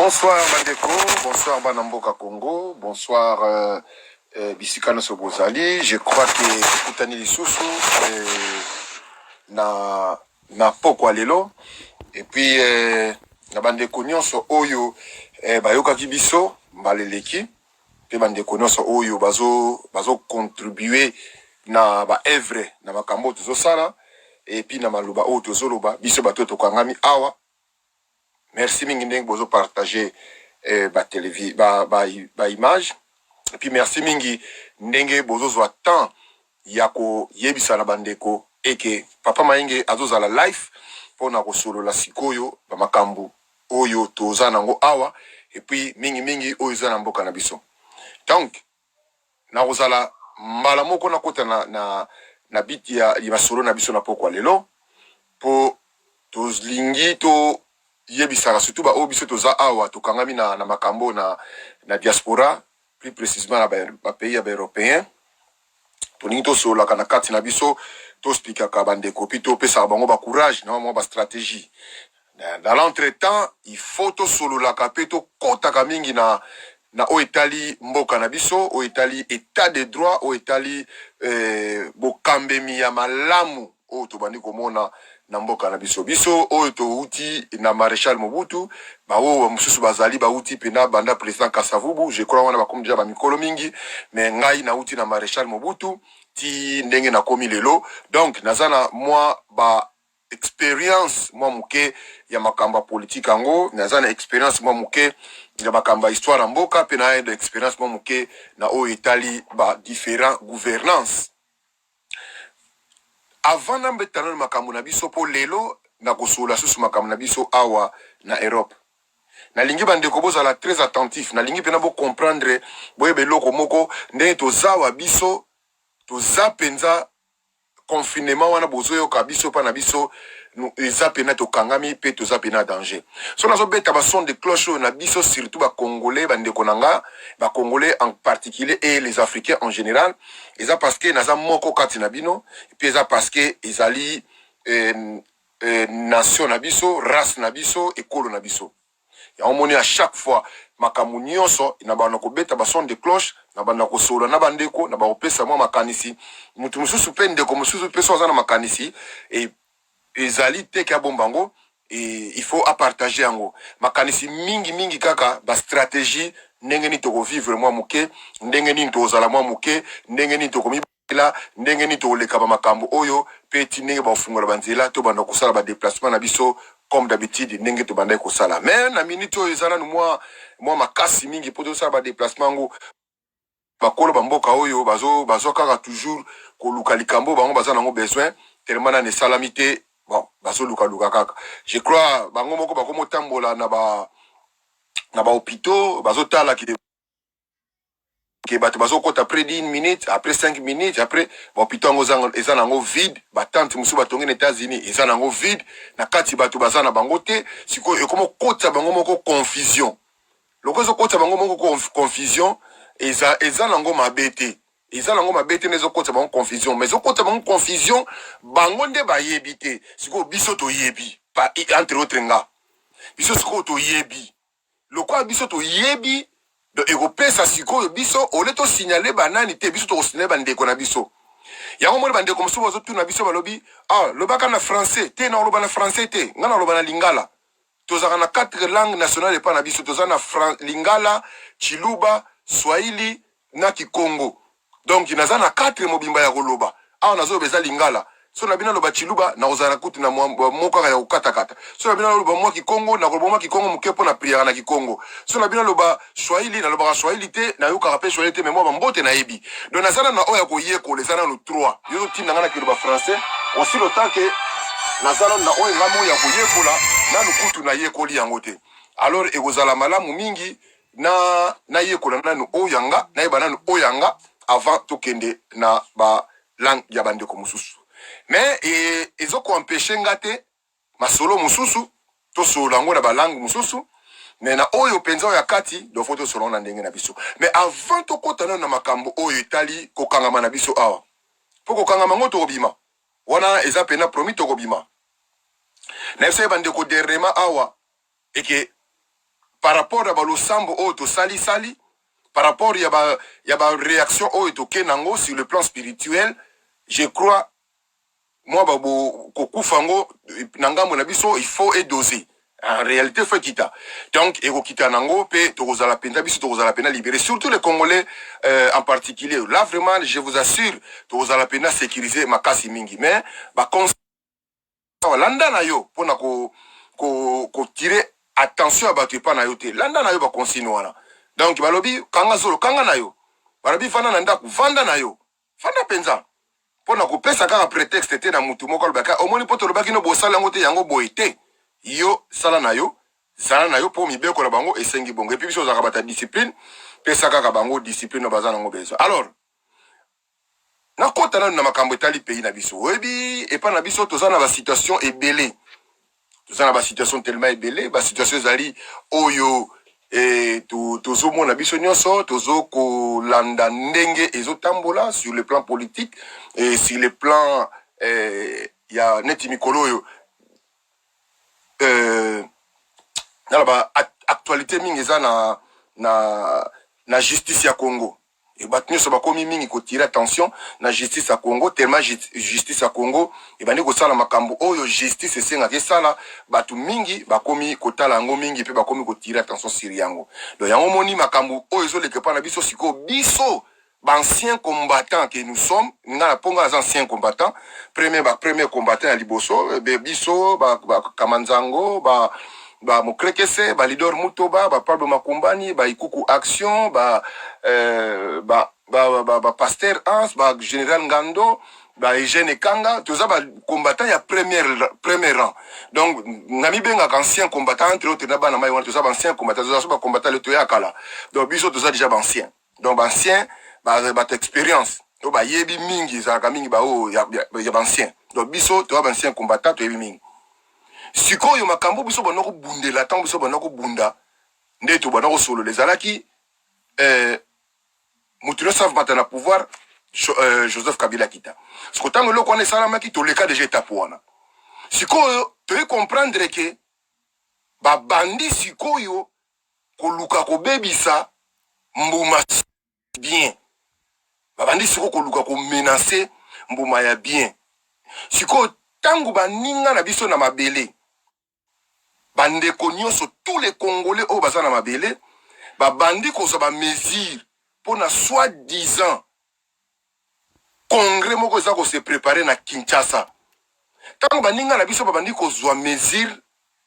Bonsoir Bandeko, bonsoir Banamboka Congo, bonsoir Bisikano Sobozali. Je crois que Koutani Lisusu na poko alelo. Et puis na Bandeko nyonso oyo bayoka kibiso mbaleleki. Pe Bandeko nyonso oyo bazo contribuer na ba œuvre na makambo tozo sala. Et puis na maluba oyo tozo loba biso bato to kangami awa. Merci mingi ndenge bozo partager ba image. Et puis merci mingi ndenge bozo zwa temps yako yebisa na bandeko eke papa maenge azoza la life pona ko solo la sikoyo ba makambu oyo toza nango awa et puis mingi oyo za na mboka na biso. Donc na kozala mbala moko na kota na biti ya masolo na biso na poko lelo po tozlingi to yebisaka surtout ba obiso toza awa tokangami na makambo na diaspora plus précisément na ba pays européen toningi to solo kana kati na biso to expliquer ka bandeko pi to pesa bango ba courage na ba stratégie dans l'entretemps il faut to solo la kapeto kota ka mingi na o Italie mboka na biso o Italie état de droit o Italie bokambemi ya malamu o to bandi komona na mboka na biso oyo to uti na maréchal Mobutu ba o mususu bazali ba uti pena banda président Kasavubu je crois wana bakomi déjà ba mikolo mingi mais ngai na uti na maréchal Mobutu ti ndenge na komi lelo donc nazana moi ba expérience moi muke ya makamba politique ango nazana expérience moi muke ya makamba histoire mboka pena de expérience moi muke na o Italie ba différents gouvernance. Avant d'embêter na makambo na biso po lelo na kosola susu makambo na biso awa na Europe. Na lingi bandeko bozala très attentif, na lingi pena bo comprendre boyebe loko moko ndenge tozawa biso toza penza confinement wana bozoyo ka biso pa na biso eza pena tokangami pe toza pena danger. So nazo beta ba son de cloche na biso surtout ba congolais bandeko nanga, ba congolais en particulier et les africains en général, eza parce que naza moko kati na bino et puis eza parce que ezali nation na biso, race na biso, ekolo na biso. Ya omoni à chaque fois makamu nyonso na bana ko beta ba son de cloche na bana ko solo na bandeko na ba opesa mwa makanisi mutu mususu pe ndeko mususu pe so na makanisi et ezali te ka bombango et il faut à partager yango makanisi mingi kaka ba stratégie ndenge ni toko vivre mwa muke ndenge ni tozala mwa muke ndenge ni toko mibela ndenge ni to leka ba makambo oyo pe ti ndenge ba ofungola banzela to banda ko sala ba déplacement na biso comme d'habitude ndenge to banda ko sala mais na minute oyo ezala no mwa makasi mingi po to sala ba déplacement ngo bakolo bamboka oyo bazo kaka toujours ko luka likambo bango baza nango besoin tellement na salamité bon bazo luka kaka je crois bango moko bakomo tambola na ba hôpitaux bazo tala ki bato bazo kota après 10 minutes après 5 minutes après hôpital ngo eza nango vide batante musu batongi na États-Unis eza nango vide na kati bato baza na bango te siko ekomo kota bango moko confusion lokozo kota bango moko confusion eza nango mabete eza nango mabete nezo kota bango confusion mais okota bango confusion bango nde bayebi te siko biso to yebi pa entre autres nga biso siko to yebi lokwa biso to yebi de européen siko biso oleto signaler banani te biso to signaler bandeko na biso yango mo bandeko musu bazo tuna biso balobi lobaka na français te na loba na français te ngana loba na lingala tozaka na 4 langues nationales pa na biso tozana lingala chiluba swahili na kikongo donc naza na 4 mobimba ya koloba nazo beza lingala so na bina loba chiluba na ozana kutu na moko ya kukatakata so na bina loba mwa kikongo na koloba mwa kikongo mukepo na prière na kikongo so na bina loba swahili na loba swahili te na yoka rappel swahili te mais moi mbote na yebi donc nazana na oya ko yeko les ana no 3 yo tinda ngana kiloba français aussi le temps que nazana na oya ngamo ya ko yekola na lukutu na yekoli yango te alors ekozala malamu mingi na yekola nanu oyanga na yeba nanu oyanga avant tokende na ba langue ya bandeko mususu mais ezoko empêcher ngate masolo mususu to solo ngo na ba langue mususu mais na oyo penza ya kati do foto solo na ndenge na biso mais avant to kotana na makambo oyo Italie kokangama na biso awa poko kangama ngoto obima wana eza pena promis to kobima na ese bandeko derema awa eke par rapport à Balosambo Oto Sali Sali, par rapport à ba réaction Oto Kenango sur le plan spirituel, je crois, moi, Kokufango, Nangambo Nabiso, il faut doser. En réalité, il faut quitter. Donc, il faut quitter Nango, puis Torozala Pena, Biso Torozala Pena libérer. Surtout les Congolais en particulier. Là, vraiment, je vous assure, Torozala Pena sécuriser ma casse mingi. Mais, bah, landa na yo, pour na ko tirer attention à battre pas na yo te. Landa na yo ba consigne wana. Donc, balobi, kanga zolo, kanga na yo. Balobi, fana nanda ku, vanda na yo. Fanda penza. Pour na ko pesa kaka prétexte te na mutu moko lobaka. Omoni poto lobaki no bosala ngote yango boite. Yo sala na yo po mibeko na bango esengi bongo. Et puis biso za kabata discipline, pesa kaka bango discipline no bazana ngo bezo. Alors, na kota na makambo etali pays na biso. Webi et pas na biso toza na ba situation ebelé. Toza na ba situation tellement ebelé, ba situation zali oyo tozo mona biso nyonso, tozo ko landa ndenge ezo tambola sur le plan politique et sur le plan ya neti mikolo yo actualité mingi eza na justice ya Congo. Et battu so bakomi mingi ko tirer attention na justice ya Congo, tellement justice ya Congo et bandi ko sala makambo oyo justice esenga ke sala batu mingi bakomi ko tala ngo mingi pe bakomi ko tirer attention sur yango. Donc yango moni makambo oyo zo leke pa na biso siko biso anciens combattants que nous sommes, nous avons les anciens combattants, premier combattant à Liboso, Biso, Kamanzango, Mokrekese, Lidor Mutoba, Pablo Makumbani, Ikuku Action, Pasteur Hans, Général Ngando, Eugène Kanga, tous ça combattants à premier rang. Donc, nami benga ancien combattant entre autres na bana mai tous ça ancien combattant, tous ça combattant le toyakala. Donc Biso tous ça déjà ancien. Donc ancien ba expérience to ba yebi mingi za ka mingi ba o ya ancien. Donc biso to ba ancien combattant to yebi mingi. Sikoyo makambo biso banoko bundela tant biso banoko bunda nde to banoko solo les alaki mutuno savent maintenant pouvoir Joseph Kabila kita. Siko tango lo kone sala maki to le cas déjà étape wana. Sikoyo to y comprendre que ba bandi sikoyo ko luka ko bebisa mbuma bien. Babandi siko ko luka ko menacer mbuma ya bien. Siko tangu baninga na biso na mabele. Bande nyonso tous les Congolais au baza na mabele, babandi ko so ba mesure pour na soi-disant congrès moko za ko se préparer na Kinshasa. Tangu baninga na biso babandi ko zo mesure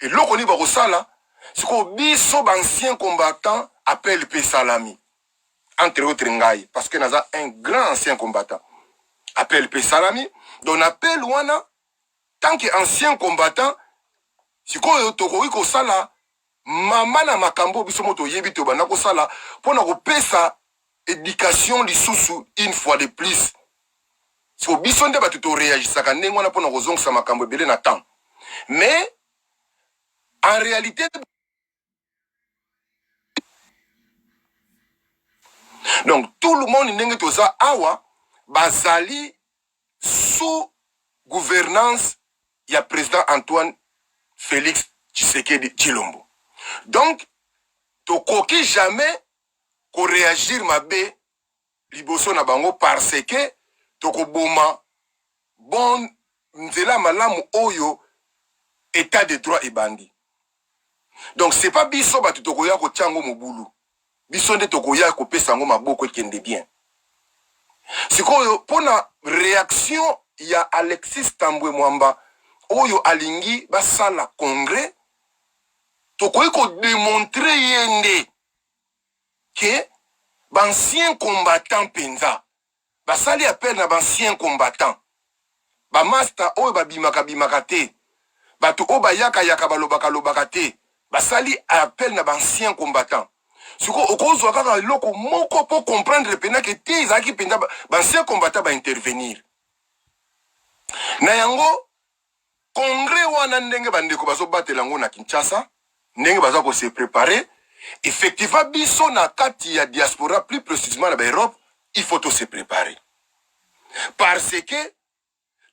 et loko ni ba ko sala, siko biso ancien combattant appelle P Salami. Entre autres ngai parce que naza un grand ancien combattant appelle P Salami donc appelle wana tant que ancien combattant sikoyo tokoki ko sala mama na makambo biso moto yebi to bana ko sala pona ko pesa éducation lisusu une fois de plus so biso nde batu to réagissaka ndenge wana pona ko zongisa makambo belé na temps mais en réalité donc tout le monde ndenge toza awa bazali sous gouvernance ya président Antoine Félix Tshisekedi Tshilombo. Donc tokoki jamais ko réagir mabe liboso na bango parce que tokoboma bon nzela malamu oyo état de droit ebandi. Donc c'est pas biso batu tokoya ko tiango mobulu. Biso nde tokoya ko pesa ngo maboko ekende bien. Sikoyo pona réaction ya Alexis Tambwe Mwamba oyo alingi basala congrès tokoyi ko démontrer yende que bancien combattant penza basali appel na bancien combattant ba master oyo babimaka te bato oyo bayaka yaka balobaka te basali appel na bancien combattant siko okozwa kaka loko moko pour comprendre pena que te ezaki penza bancien combattant ba intervenir na yango congrès wana ndenge bandeko bazo batela ngo na Kinshasa ndenge baza ko se préparer effectivement biso na kati ya diaspora plus précisément na Europe il faut tout se préparer parce que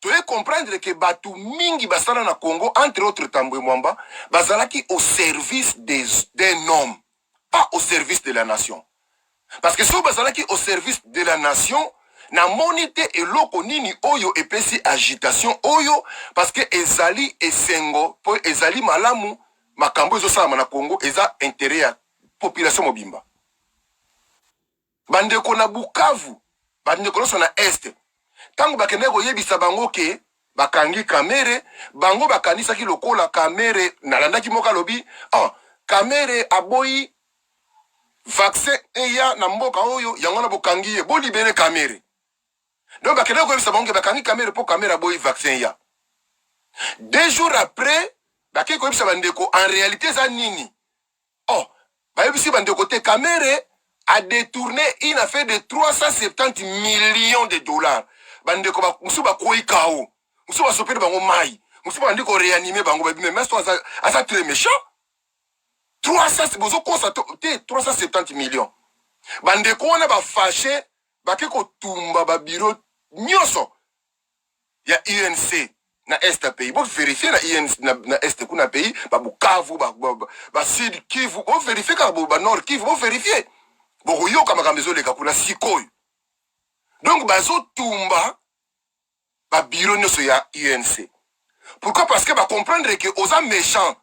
tu dois comprendre que batu mingi basala na Congo entre autres Tambwe Mwamba bazalaki au service d'un homme la nation. Parce que si vous êtes au service de la nation, na monite eloko nini oyo epesi agitation oyo parce que ezali esengo po ezali malamu makambo ezosala na Congo eza intérêt ya population mobimba. Bandeko na Bukavu, bandeko na na Est. Tango bakende koyebisa bango ke bakangi kamere, bango bakanisa ki lokola kamere nalandaki moka lobi, kamere aboyi vaccin eya na mboka oyo yango na bokangi ye bo libere kamere. Donc bakende koyebisa bango ke bakangi kamere po kamere aboyi vaccin ya. 2 jours après, bakende koyebisa bandeko en réalité za nini? Bayebisi bandeko te kamere a détourné une affaire de 370 millions de dollars. Bandeko ba musu ba koi kao. Musu ba sopere bango mai. Musu ba ndiko réanimer bango ba mais toi ça très méchant. 370 millions. Bandeko wana ba fâché ba ke ko tumba ba bureau nyoso. Ya UNC na Est pays. Bo vérifier na UNC na Est kuna pays ba Bukavu ba Sud Kivu. Bo vérifier ka ba Nord Kivu, bo vérifier. Bo yoka makambezo leka kuna sikoyo. Donc bazo tumba ba bureau nyoso ya UNC. Pourquoi? Parce que ba comprendre que osa méchant.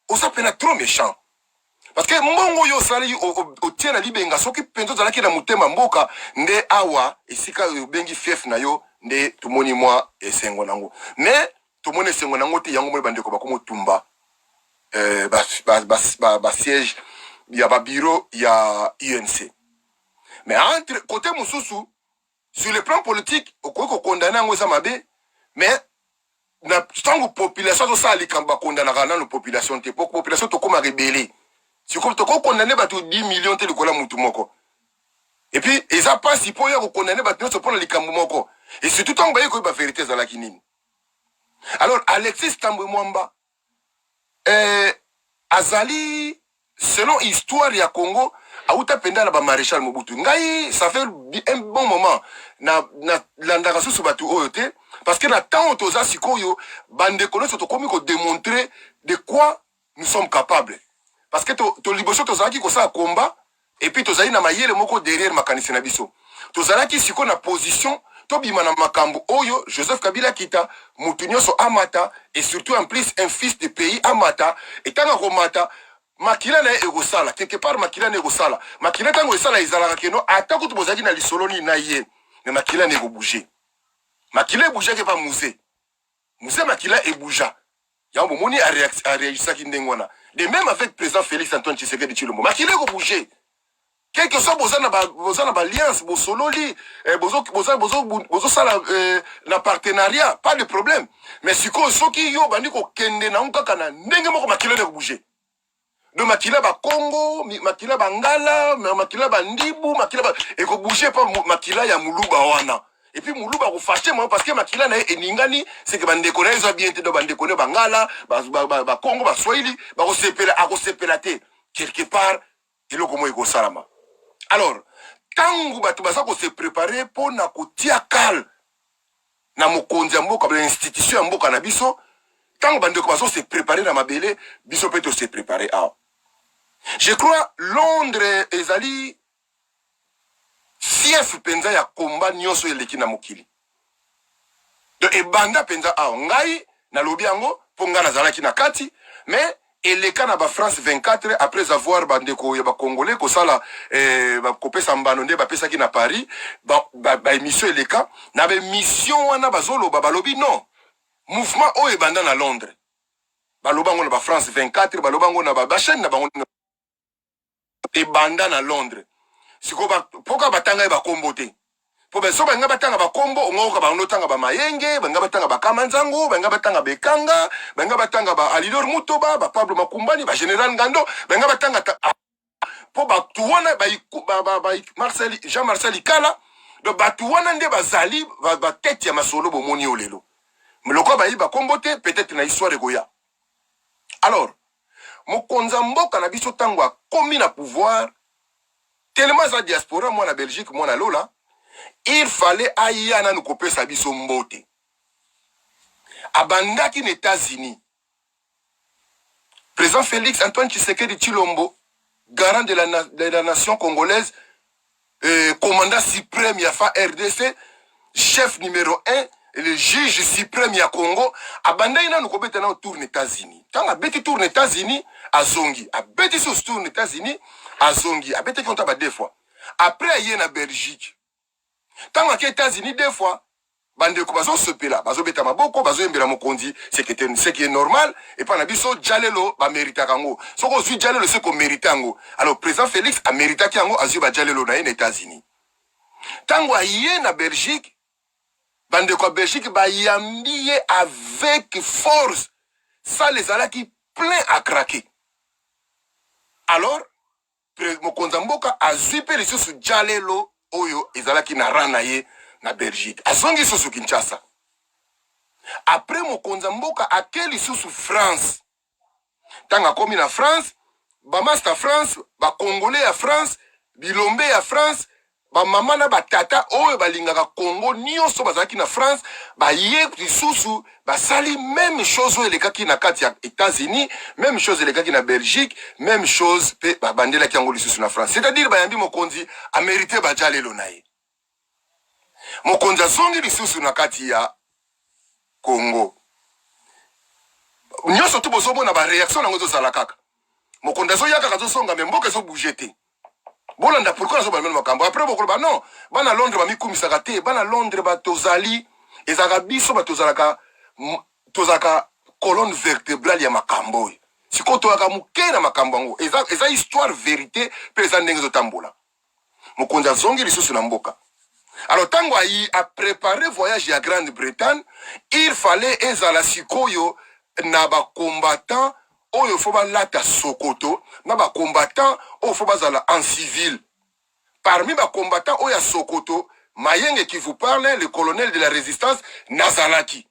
Osa pena trop méchant. Parce que mbongo yo sali o tiena libenga soki pento zalaki na mutema mboka nde awa esika bengi fief na yo nde tumoni mwa esengo nango. Mais tumoni esengo nango te yango mo bandeko bakomo tumba ba siège ya ba bureau ya UNC. Mais entre côté mususu sur le plan politique okoko condamner ngo za mabe mais na tango population to sali kamba condamner na population te pour population to koma rebelle. Si comme to condamner ba to 10 millions te likola mutu moko. Et puis eza pas si po ya ko condamner ba to pona likambo moko. Et surtout tango ba yeko ba vérité za la kinini. Alors Alexis Tambwe Mwamba azali selon histoire ya Congo auta penda na ba maréchal Mobutu. Ngai ça fait un bon moment na landaka susu batu oyote parce que na temps toza sikoyo bande kono to komi ko démontrer de quoi nous sommes capables. Parce que to liboso to zaki ko sa combat et puis to zali na mayele moko derrière makanisi na biso. To zalaki siko na position to bima na makambo oyo Joseph Kabila kita mutu nyonso amata et surtout en plus un fils de pays amata et tanga ko mata makila na egosala quelque part makila na egosala makila tango esala izalaka keno atako to bozaki na lisoloni na ye mais makila na bouger makila bouger ke pa musée makila bouger ya bomoni a réagir ki ndengwana de même avec président Félix Antoine Tshisekedi Tshilombo makila ko bouger quelque soit bozana ba alliance bosololi bozo sala na partenariat pas de problème mais siko soki yo bandi ko kende na nkaka na ndenge moko makila ko bouger. Donc makila ba Congo, makila ba Ngala, makila ba Ndibu, makila ba et ko bouger pas makila ya Muluba wana. Et puis Muluba ko fâché moi parce que makila na eningani c'est que bande connaît ça bien te bande connaît ba Ngala, ba Congo ba Swahili, ba ko sepela te quelque part et le komo ego salama. Alors, tangu batu basa ko se préparer pour na ko tia kal na mokonzi mboka ba institution mboka na biso, tangu bande ko baso se préparer na mabele, biso peut se préparer à. Je crois Londres ezali fief penza ya komba nyonso eleki na mokili. De ebanda penza a ngai na lobi yango ponga na zalaki na kati mais eleka na ba France 24 après avoir bandeko ya ba congolais ko sala ba kopesa mbano nde ba pesa ki na Paris ba émission eleka na ba mission wana bazolo ba balobi non mouvement o ebanda na Londres balobango na ba France 24 balobango na ba chaîne na bango et banda na Londres siko ba poka batanga ba kombo te po be so banga batanga ba kombo ngoka ba notanga ba mayenge banga batanga ba kamanzango banga batanga bekanga banga batanga ba Alidor Mutoba ba Pablo Makumbani ba General Ngando banga batanga po ba tuwana ba Marcel Jean-Marcel Ikala do ba tuwana nde bazali ba tete ya masolo bo moni olelo mloko ba yiba kombo te peut-être na histoire goya. Alors mokonza mboka na biso tango a komi na pouvoir tellement za diaspora moi na Belgique moi na Lola il fallait ayana nous couper sa biso mbote abandaki aux États-Unis président Félix Antoine Tshisekedi Tshilombo garant de la nation congolaise, commandant suprême Yafa RDC, chef numéro 1, le juge suprême ya Congo, abandai na nukobeta na tourne États-Unis. Tant abeti tourne États-Unis, azongi. Abeti sous tourne États-Unis, azongi. Abeti konta ba deux fois. Après, aye na Belgique. Tant à États-Unis, deux fois, bande ko bazo sepela, bazo beta maboko, bazo yembela mokondi, ce qui est normal, et pas nabiso, Jalelo, ba merita kango. Soko zui Jalelo, c'est qu'on mérite ango. Alors, président Félix a mérité kango, azui ba Jalelo na États-Unis. Tant aye na Belgique, bande ko Belgique ba yambiye avec force. Ça les a là qui plein à craquer. Alors, Mokonzamboka a zuipé les sous Jalelo oyo ezalaki na ranaye na Belgique. Azongi sous Kinshasa. Après Mokonzamboka a quel sous France. Tanga komi na France, ba master France, ba Congolais à France, bilombe à France, ba mama na ba tata oyo balingaka Congo nyonso bazalaki na France, ba ye lisusu ba sali même chose oyo elekaki na kati ya États-Unis, même chose elekaki na Belgique, même chose pe ba bandela ki yango lisusu na France. C'est-à-dire ba yambi mokonzi a mérité ba jalelo na ye. Mokonzi azongi lisusu na kati ya Congo. Nyonso tu bozomona ba réaction nango zozala kaka. Mokonzi azoyaka kazosonga me mboka zo bouger te. Bolanda pourquoi nazo balmel makambo après bokolo ba non bana Londres ba mikumisaka te bana Londres ba tozali ezaka biso ba tozalaka colonne vertébrale ya makambo siko toyaka muke na makambo ngo eza histoire vérité pe eza ndenge zotambola mokonzi azongi lisusu na mboka. Alors tango a préparé voyage à Grande-Bretagne, il fallait ezala sikoyo na ba combattant oyo faut ba lata Sokoto na ba combattant oyo faut bazala en civil. Parmi ba combattants oyo Sokoto, Mayenge qui vous parle, le colonel de la résistance Nazalaki.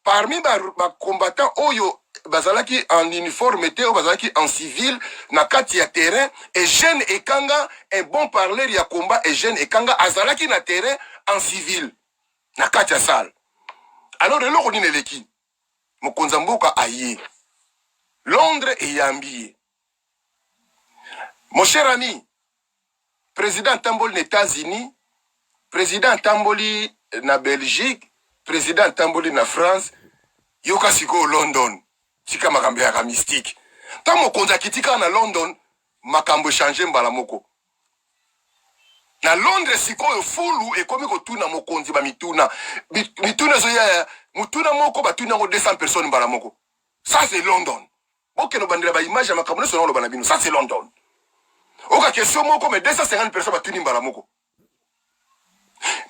Parmi ba combattants oyo bazalaki en uniforme ou bazalaki en civil na kati ya terrain et Jeune Ekanga un bon parleur ya combat et Jeune Ekanga azalaki na terrain en civil na kati ya salle. Alors le loko nini leki Mokonzamboka aye Londres et Yambiye. Mon cher ami, président Tamboli aux États-Unis, président Tamboli na Belgique, président Tamboli na France, yoka siko London, sika makambo ya mystique. Tant mokonza kitika na London, makambo changer mbala moko. Na Londres siko yo fulu e komi ko tuna mokonzi ba mituna. Mituna zo ya mutuna moko ba tuna ngo 200 personnes mbala moko. Ça c'est London. Ok, nous bandira ba image ya makambo so na lo banabino. Ça c'est London. Oka question moko mais 250 personnes ba tuni mbala moko.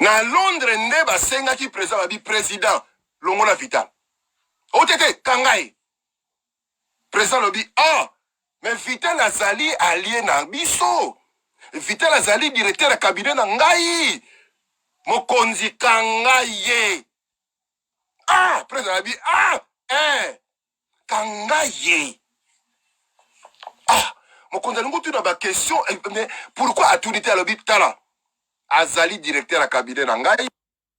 Na Londres nde ba senga ki président ba bi président longola Vital. Otete kangai. Président lobi ah mais Vital azali allié na biso. Vital azali directeur ya cabinet na ngai. Mokonzi kangaye. Ah, président lobi ah kangaye. Ah, mokonzi lungu tu na ba question mais pourquoi a tout été à lobi tala? Azali directeur à cabinet na ngai,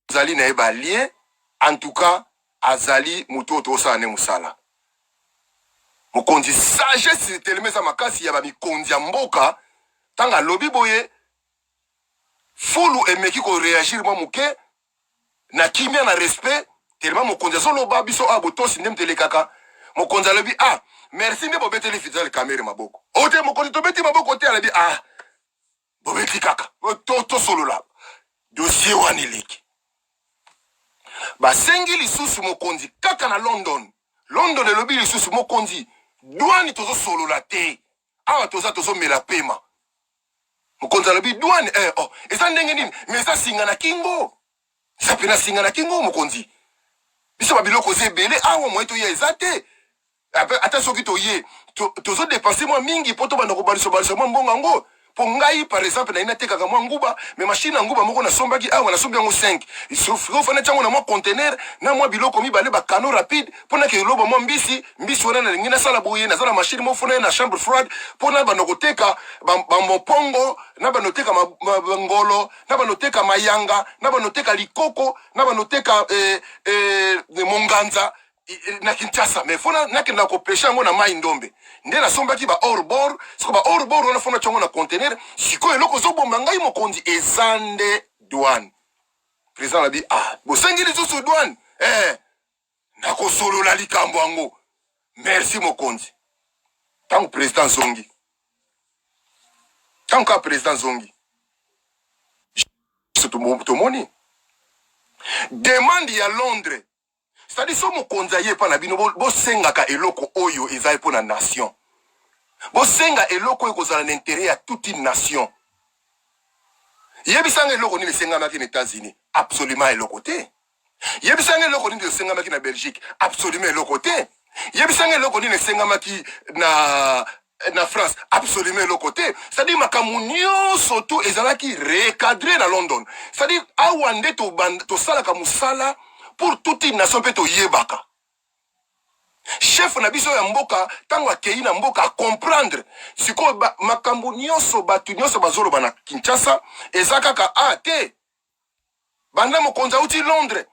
azali na eba lien, en tout cas azali muto to sa ne musala. Mokonzi sagesse telemeza makasi ya ba mikondi ya mboka tanga lobi boye fulu emeki ko réagir mo muke na kimia na respect tellement mokonzi so loba biso aboto sindem telekaka mokonzi lobi ah merci ne bobeteli Fidel caméra maboko ote mokonzi to beti maboko te alabi ah bobeti kaka to solo la dossier waniliki basengi lisusu mokonzi kaka na London elobi lisusu mokonzi douane tozo solo la te awa tozo mela pema mokonzi alobi douane oh eza ndenge nini mais eza singa na kingo eza pena singa na kingo mokonzi biso babiloko zebele awa moyeto ya eza te ata soki toye tozo dépenser moi mingi poto bana ko baliso moi mbonga ngo pour ngai par exemple na ina tekaka mwa nguba mais machine nguba moko na sombaki awa na sombi yango 5 il faut fana chango na mwa container na mwa biloko mibale ba cano rapide pona ke lobo mwa mbisi wana na ngina sala boye na sala machine mo fona na chambre froide pona ba nokoteka ba mopongo na ba noteka ngolo na ba noteka mayanga na ba noteka likoko na ba noteka monganza na Kinshasa mais fona nakenda ko pêcher ngo na mai ndombe nde na sombaki ba hors bord siko ba hors bord wana fona chongo na conteneur siko eloko zo bomba ngai mokonzi ezande douane président la bi bosengi lisusu douane na ko solo la likambo yango merci mokonzi tango président zongi tango ka président zongi to moni demande ya Londres. C'est-à-dire, si vous avez pas nabi, vous sengaka eloko oyo ezai pour la nation. Vous senga eloko oyo kozala l'intérêt à toute une nation. Yebisanga eloko ni le senga maki aux États-Unis, absolument eloko te. Yebisanga eloko ni le senga maki na Belgique, absolument eloko te. Yebisanga eloko ni le senga maki na France, absolument eloko te. C'est-à-dire makamunyo surtout ezalaki recadré na London. C'est-à-dire awande to sala kamusala pour toute une nation peut yebaka. Chef na biso ya mboka tango akei na mboka a comprendre siko makambo nyonso batu nyonso bazolo bana Kinshasa ezakaka te banda mokonza uti Londres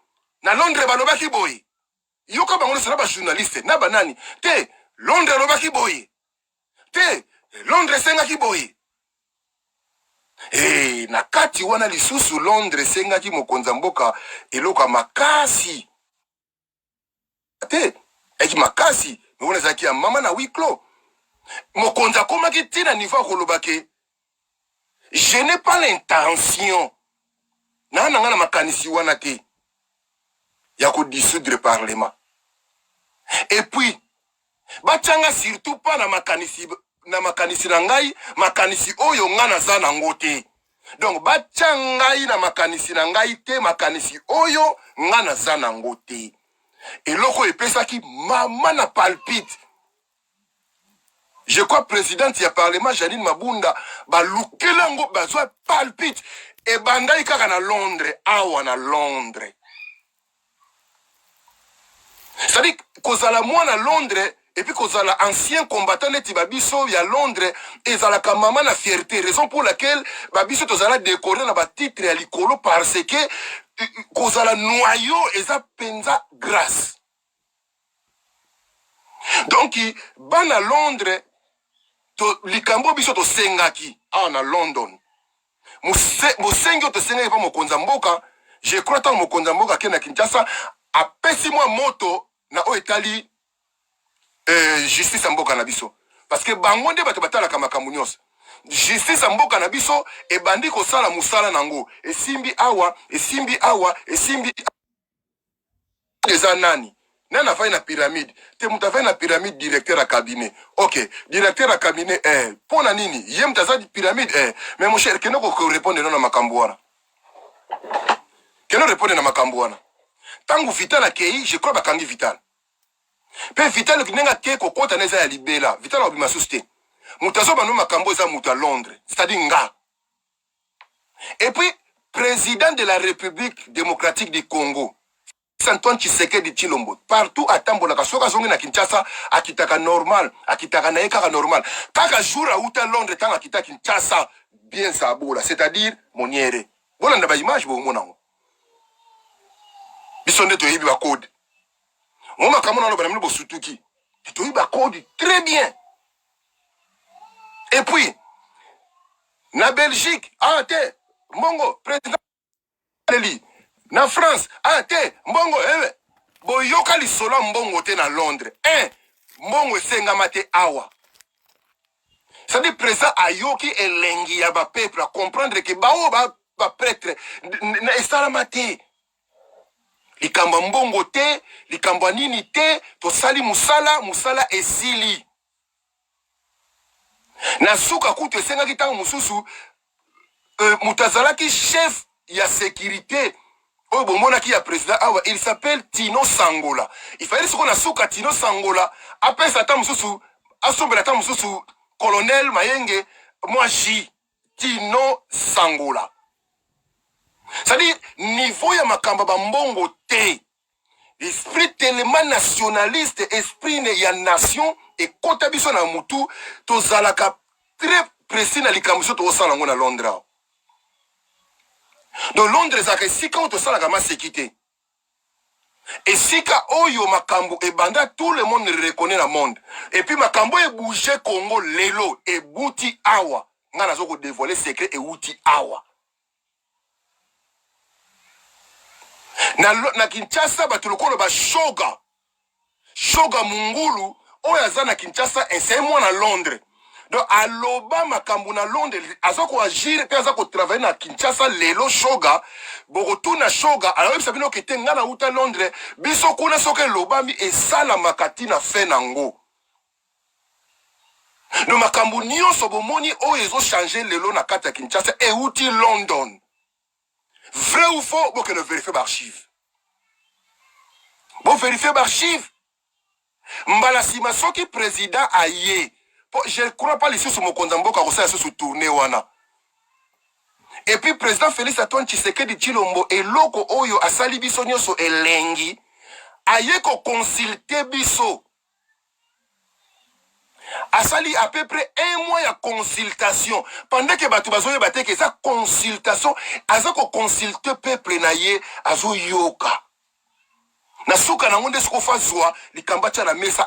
na Londres balobaki boye yoka bango sera ba journaliste na banani te Londres balobaki boye te Londres sengaki boye na kati wana lisusu Londres sengaki mokonza mboka eloka makasi te eki makasi mwana zaki ya mama na wiklo mokonza komaki tina niveau kolobake je n'ai pas l'intention na ngana makanisi wana te ya ko dissoudre parlement et puis bachanga surtout pas na makanisi na ngai makanisi oyo ngana za na ngote donc bachangai na makanisi na ngai te makanisi oyo ngana za na ngote eloko epesaki mama na palpite. Je crois présidente ya parlement Janine Mabunda balukelango bazwa palpite e bandai kaka na Londres awa na Londres. C'est-à-dire kozala mwana Londres et puis kozala ancien combattant neti babiso ya Londres ezalaka mama na fierté, raison pour laquelle babiso tozala décoré na ba titre ya likolo parce que kozala noyau eza penza grâce. Donc bana Londres to likambo biso to sengaki na London mosengi to sengaki pa mokonza mboka. Je crois tant mokonza mboka ke na Kinshasa apesi mwa moto na o etali justice mboka na biso parce que bango nde bato batalaka makambo nyonso. Justice mboka na biso e bandi ko sala musala nango esimbi awa eza nani nana fai na pyramide te mutafai na pyramide directeur à cabinet. OK, directeur à cabinet pona nini yem taza pyramide mais mon cher keno ko répondre na makambo wana keno répondre na makambo wana tangu Vital akei je crois bakangi Vital pe Vital kinenga ke ko kota neza ya libela Vital obima susté mutazo banu makambo za muta Londres c'est-à-dire nga. Et puis président de la République démocratique du Congo Antoine Tshisekedi Tshilombo partout à Tambola kasoka zongi na Kinshasa akitaka normal akitaka na ekaka normal kaka jour à uta Londres tanga akitaka Kinshasa bien sabola c'est-à-dire moniere bona ndaba image bo monango bisonde to yibi ba code ngoma kamona no banamlo bosutuki to yiba code très bien. Et puis na Belgique te mbongo président Eli na France te mbongo boyoka lisolo mbongo te na Londres mbongo esenga te awa. C'est-à-dire président ayoki elengi ya ba peuple à comprendre que bao ba prêtre na esalama te likamba mbongo te likamba nini te to sali musala esili na suka kutu esenga kitanga mususu mutazalaki chef ya sécurité oh bon mona qui a président il s'appelle Tino Sangola. Il fallait ce qu'on a souka Tino Sangola après ça tam mususu asombela tam mususu colonel Mayenge moi J Tino Sangola. C'est-à-dire niveau ya makamba bambongo te esprit tellement nationaliste esprit ya nation et kotabiso na mutu to zalaka très précis na likambiso to osala ngo na Londres. Donc Londres a réussi quand on sala kama sécurité. Et si ka oyo makambo e banda, tout le monde reconnaît le monde. Et puis makambo e bouge Congo lelo e bouti awa. Nga nazo ko dévoiler secret e outi awa. Na Kinshasa batulokolo ba shoga. Shoga Mungulu oyo aza na Kinshasa enseigne moi na Londres. Donc aloba makambo na Londres azoko agir pe azako travailler na Kinshasa lelo shoga borotu na shoga alors sabino kete nga na uta Londres biso kuna soke lobami esala makati na fe nango. No makambo nyonso bomoni oyo ezo changer lelo na kata Kinshasa e uti London. Vrai ou faux, bon que le vérifier d'archives. Bon vérifier d'archives. Mbala sima soki président aye. Je ne crois pas les sur mon condambo car ça se tourner wana. Et puis président Félix Antoine Tshisekedi Tshilombo et loko oyo asali biso nyonso elengi aye ko consulter biso. Asali à peu près 1 mois de consultation. Pendant que batu bazoye bate que ça consultation, aza ko consulter peuple na ye azo yoka. Na suka na ngonde siko fazwa likamba cha na mesa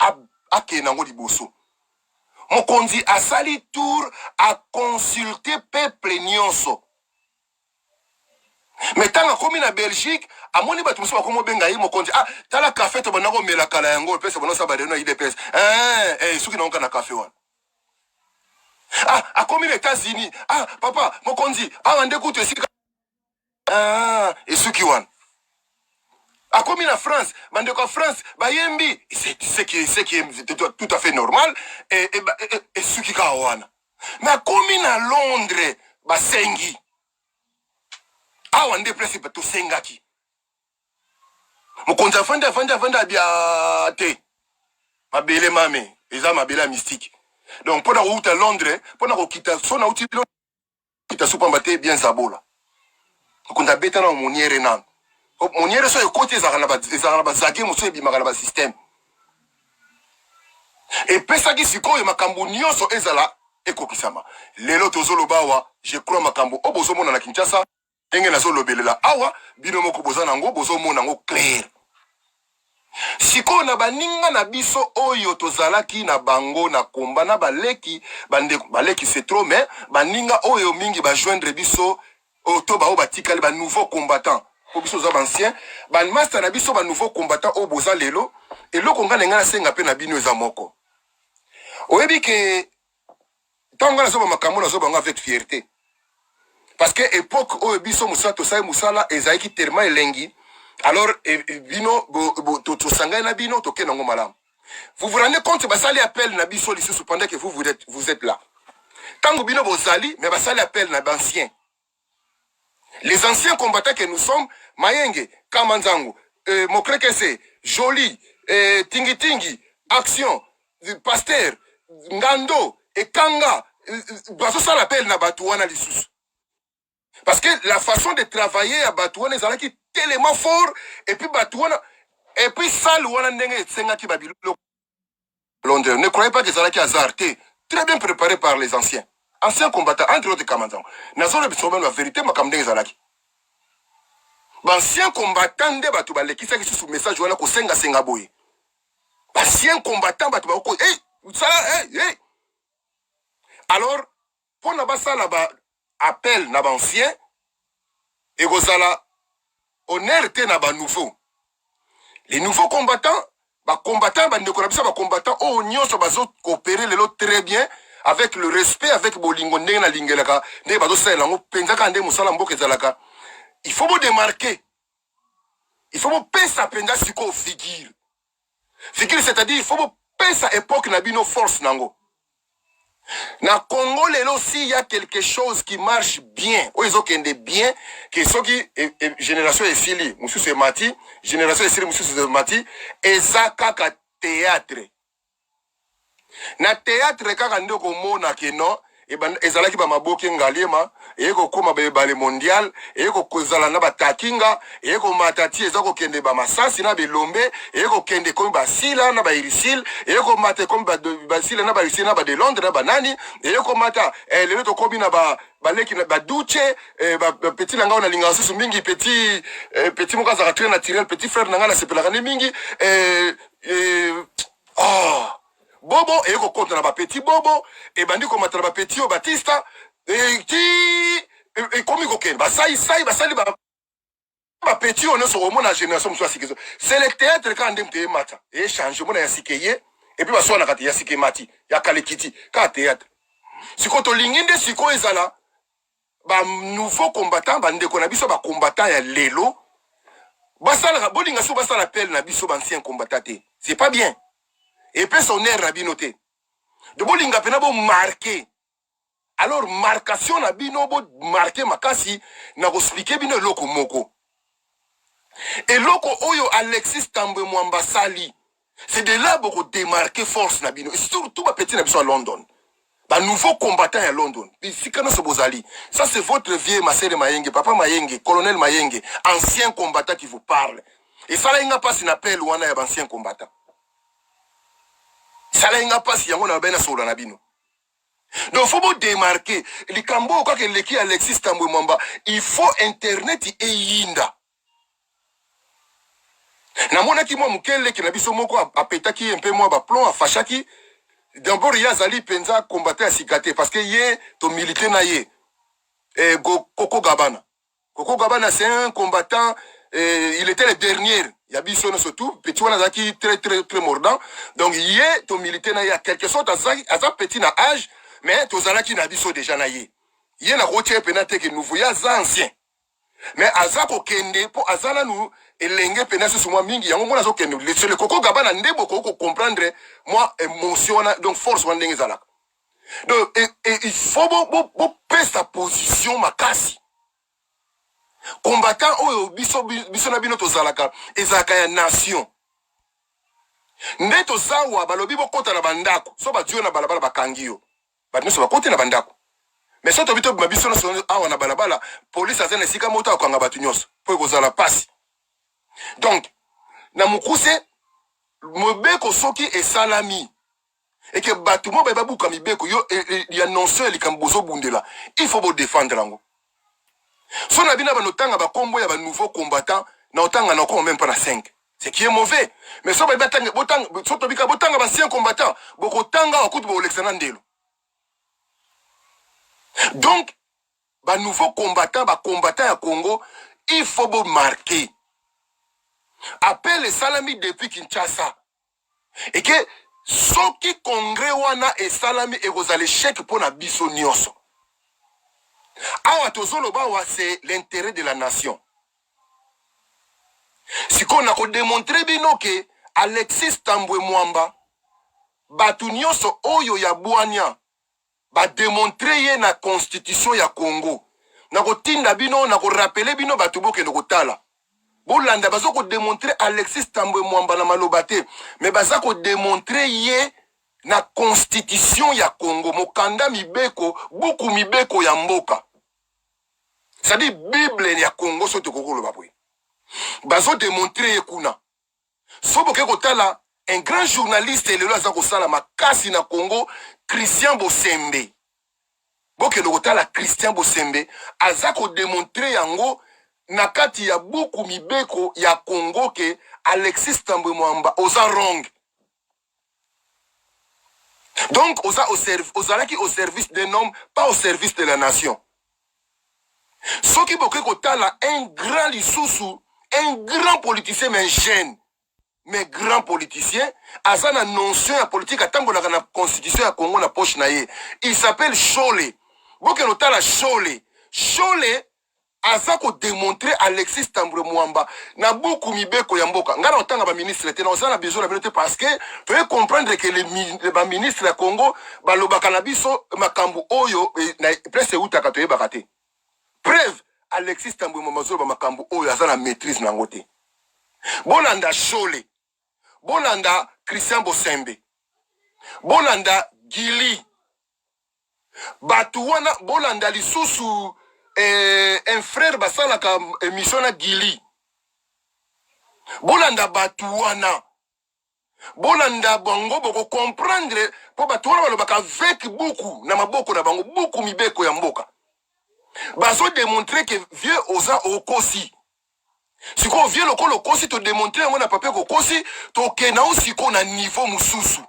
ake na ngodi boso. Mokonzi asali tour à consulter peuple nyonso. Mais tant que comme na Belgique, amoni batu muso bakomo benga yi mokonzi tala café to banako mela kala yango pesa bonosa badeno IDPS. Suki na onka na café wana. A comme les États-Unis, papa mokonzi ande kutu esika et suki wana. A comme la France, bandeko France, bayembi, c'est ce qui est tout à fait normal et suki kawana. Mais comme na Londres, basengi. Wande place to sengaki. Mokonza vanda biate. Mabele mame, eza mabela mystique. Donc pour la route à Londres, pour la kita sona outil kita supambate bien zabola. Mokonza beta na moniere nan. Moniere so côté ezana ba zage muso ebimaka na ba système. Et pesa ki sikoyo makambo nyonso ezala ekokisama. Lelo tozolobawa, je crois makambo obozo mona na Kinshasa. Enge na solo belela awa bino moko boza nango bozo mona ngo clair. Siko na baninga na biso oyo tozalaki na bango na komba na baleki bande baleki c'est trop mais baninga oyo mingi ba joindre biso to ba o batikali ba nouveau combattant ko biso za ancien ban master na biso ba nouveau combattant o boza lelo eloko nga na senga pe na bino eza moko. Oyebi ke tanga na so ba makambo na so bango avec fierté. Parce que époque où biso musala tosai musala ezaiki tellement elengi alors bino to sanga na bino to kenango malam. Vous vous rendez compte basali appel na biso lisusu pendant que vous êtes là. Tango bino bozali mais basali appel na anciens. Les anciens combattants que nous sommes Mayenge, Kamanzango, Mokrekese, Joli, Tingi Tingi, Action, Pasteur, Ngando et Kanga baso ça l'appel na batuana lisusu. Parce que la façon de travailler à Batouane est qui tellement fort et puis Batouane et puis ça l'ouana ndenge senga ki babilo Londres. Ne croyez pas que ça qui hasardé, très bien préparé par les anciens combattants entre autres Kamanzan. Nazo le bisoben la vérité makamdenge zalaki. Anciens combattants de Batouba le qui sous message wana ko senga boy. Anciens combattants Batouba ko ça hey. Alors pour na basa là-bas appel na ancien et gozala honnêteté na ba nouveau. Les nouveaux combattants ba ndeko na biso ba combattants o nyonso bazo coopérer lelo très bien avec le respect avec bolingo ndenge na lingelaka ndenge bazo sala ngo penzaka ndenge musala mboka ezalaka. Il faut vous démarquer. Il faut vous pesa penza siko figure. Figure c'est-à-dire il faut vous pesa époque na bino force nango. Na Congo lelo si il y a quelque chose qui marche bien, ou ils ont bien, que ceux qui génération esili, monsieur c'est mati, génération esili monsieur c'est mati, ezaka ka théâtre. Na théâtre kaka ndeko mona ke non, et ben ezalaki ba maboke ngaliema et ko koma ba bale mondial et ko kozala na ba takinga et ko matati ezako kende ba masasi na belombe et ko kende comme ba sila na ba irisil et ko mate comme ba sila na ba irisil na ba de Londres na ba nani et ko mata lelo to kobi na ba baleki na ba duche ba petit langa na linga susu mingi petit moka za très naturel petit frère nanga na sepela kana mingi bobo et ko compte na ba petit bobo et bandi ko matala ba petit o Batista et komi ko ken ba sai ba sali ba petit on so mo na génération so asikezo c'est le théâtre quand ndem te mata et change mo na yasikeye et puis ba so na kati yasike mati ya kalekiti ka théâtre siko to linginde siko ezala ba nouveau combattant ba ndeko na biso ba combattant ya lelo basala bolinga so basala appel na biso ba ancien combattant c'est pas bien et puis son air na binoté de bolinga pena bo marquer alors marcation na bino bo marquer makasi na ko expliquer bino loko moko et loko oyo Alexis Tambwe Mwamba sali c'est de là beaucoup démarquer force na bino et surtout ba petit na biso à London ba nouveau combattant à London bisikana so bozali ça c'est votre vieux Masere Mayenge papa Mayenge colonel Mayenge ancien combattant qui vous parle et ça là inga pas une appel wana ya ancien combattant ça là inga pas yango na bena so na bino. Donc, il faut démarquer. Les Cambo, quoi que l'équipe Alexis Tambwe Mwamba, il faut Internet et Yinda. Na mona ki mwa mukele ki na biso moko apetaki un peu moi ba plomb afashaki. D'abord ya zali penza combattre à sikate parce que yé to militaire na yé. Koko Gabana. Koko Gabana c'est un combattant il était le dernier. Ya biso no surtout petit wana zaki très mordant. Donc yé to militaire na yé quelque sorte à petit na âge. Mais tozalaki na biso déjà na ye. Ye na rotier penate ke nouveau ya za ancien. Mais azako kende po azala nou elenge penase sur moi mingi yango mona zo kende le Koko Gabana ndebo ko comprendre moi émotion donc force wana ndenge zalaka. Donc il faut bo pesa sa position makasi. Combattant oyo biso na bino tozalaka ezalaka ya nation. Ndeto zawa balobi bo kota na bandako so ba dio na balabala bakangio. Nous sommes côté na bandako mais so to bito mabiso no so awa na balabala police azana sika moto akanga batu nyos po kozala passe donc na mukuse mobeko soki e salami et que batu mo ba buka mibeko yo il annonce li kambozo bundela il faut bo défendre lango so na bina ba notanga ba kombo ya ba nouveau combattant na otanga na ko même pas na 5 ce qui est mauvais mais so ba batanga botanga so to bika botanga ba ancien combattant boko tanga akutu bo Alexandre Ndelo. Donc, bah nouveau combattant à Congo, il faut vous marquer. Appelle les salami depuis Kinshasa. Et que ceux qui congrès wana et salami et vous allez chèque pour la biso nyonso. Awa tozolo bawa c'est l'intérêt de la nation. Si qu'on a démontré bino que Alexis Tambwe Mwamba batu nyonso oyo ya Bwania ba démontrer na constitution ya Congo na ko tinda bino na ko rappeler bino batu boke no kotala bolanda bazo ko démontrer Alexis Tambwe Mwamba na malobate mais baza ko démontrer ye na constitution ya Congo mokanda mibeko buku mibeko ya mboka ça dit bible ya Congo so to kokolo babwe bazo démontrer ye kuna so boke kotala un grand journaliste lelo aza ko sala makasi na Congo Christian Bosembe. Boke lokotala Christian Bosembe aza ko démontrer yango nakati ya buku mibeko ya Congo ke Alexis Tambwe Mwamba oza wrong. Donc oza ozalaki au service des hommes, pas au service de la nation. Soki boke kotala un grand lisusu, un grand politicien mais jeune. Mais grand politicien, azana notion ya politique atambola na constitution ya Congo na poche na ye. Il s'appelle Chole. Boke notala Chole. Chole azako démontrer Alexis Tambwe Mwamba na beaucoup mibeko ya mboka. Ngana otanga ba ministre te na osana besoin na binote parce que tu veux comprendre que les ba ministre ya Congo ba lobaka na biso makambu oyo na presque utaka to yebaka te. Preuve Alexis Tambwe Mwamba zo ba makambu oyo azana maîtrise na ngote. Bolanda Chole. Bolanda Christian Bosembe. Bolanda Gili. Batouana, bolanda lisusu, un frère basala ka émission na Gili. Bolanda batouana. Bolanda bango boko comprendre, po batouana balobaka avec beaucoup, na maboko na bango, beaucoup mibeko ya mboka. Bazo démontrer que vieux oza okosi. Si ko vieux loko lokosi, to démontrer ngo na papier kokosi, to kena osiko na niveau mususu.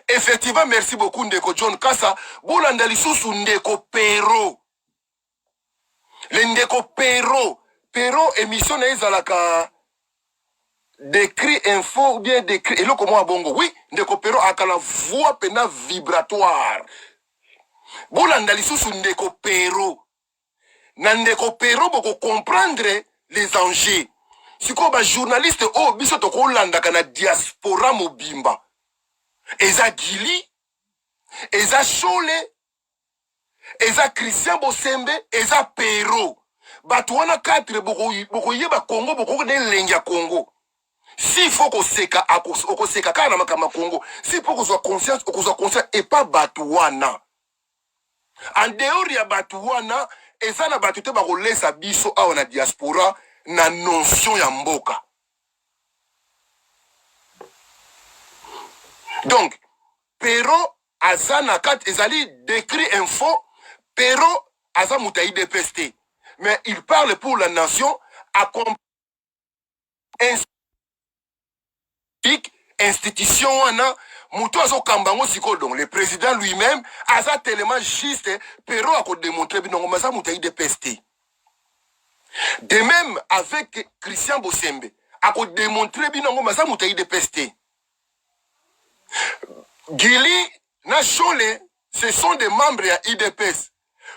Effectivement, merci beaucoup Ndeko John Kassa. Bolanda lisusu Ndeko Pero. Le Ndeko Pero. Pero émission na ezalaka décrit info ou bien décrit. Et là comment à bongo. Oui, Ndeko Pero a la voix pena vibratoire. Bolanda lisusu Ndeko Pero. Na Ndeko Pero boko comprendre les enjeux. Si ko ba journaliste oh biso to ko landa kana diaspora mobimba. Eza Gili, Eza Chole, Eza Christian Bosembe, Eza Pero. Batouana 4 boko yeba Congo, boko ne lengia Congo. Si faut qu'on seka, oko seka kana makama Congo. Si faut qu'on soit conscient et pas Batouana. En dehors ya Batouana, Eza na batute bako lesa biso awa na diaspora na notion ya mboka. Donc, Pero Azana 4 ezali décrit info, Pero Aza Moutaï DPST. Mais il parle pour la nation à institution wana Moutou Azo Kambango Siko, donc le président lui-même Aza tellement juste Pero a démontré binongo Maza Moutaï DPST. De même avec Christian Bosembe a démontré binongo Maza Moutaï DPST. Gili, na Chole, ce sont des membres ya IDPS.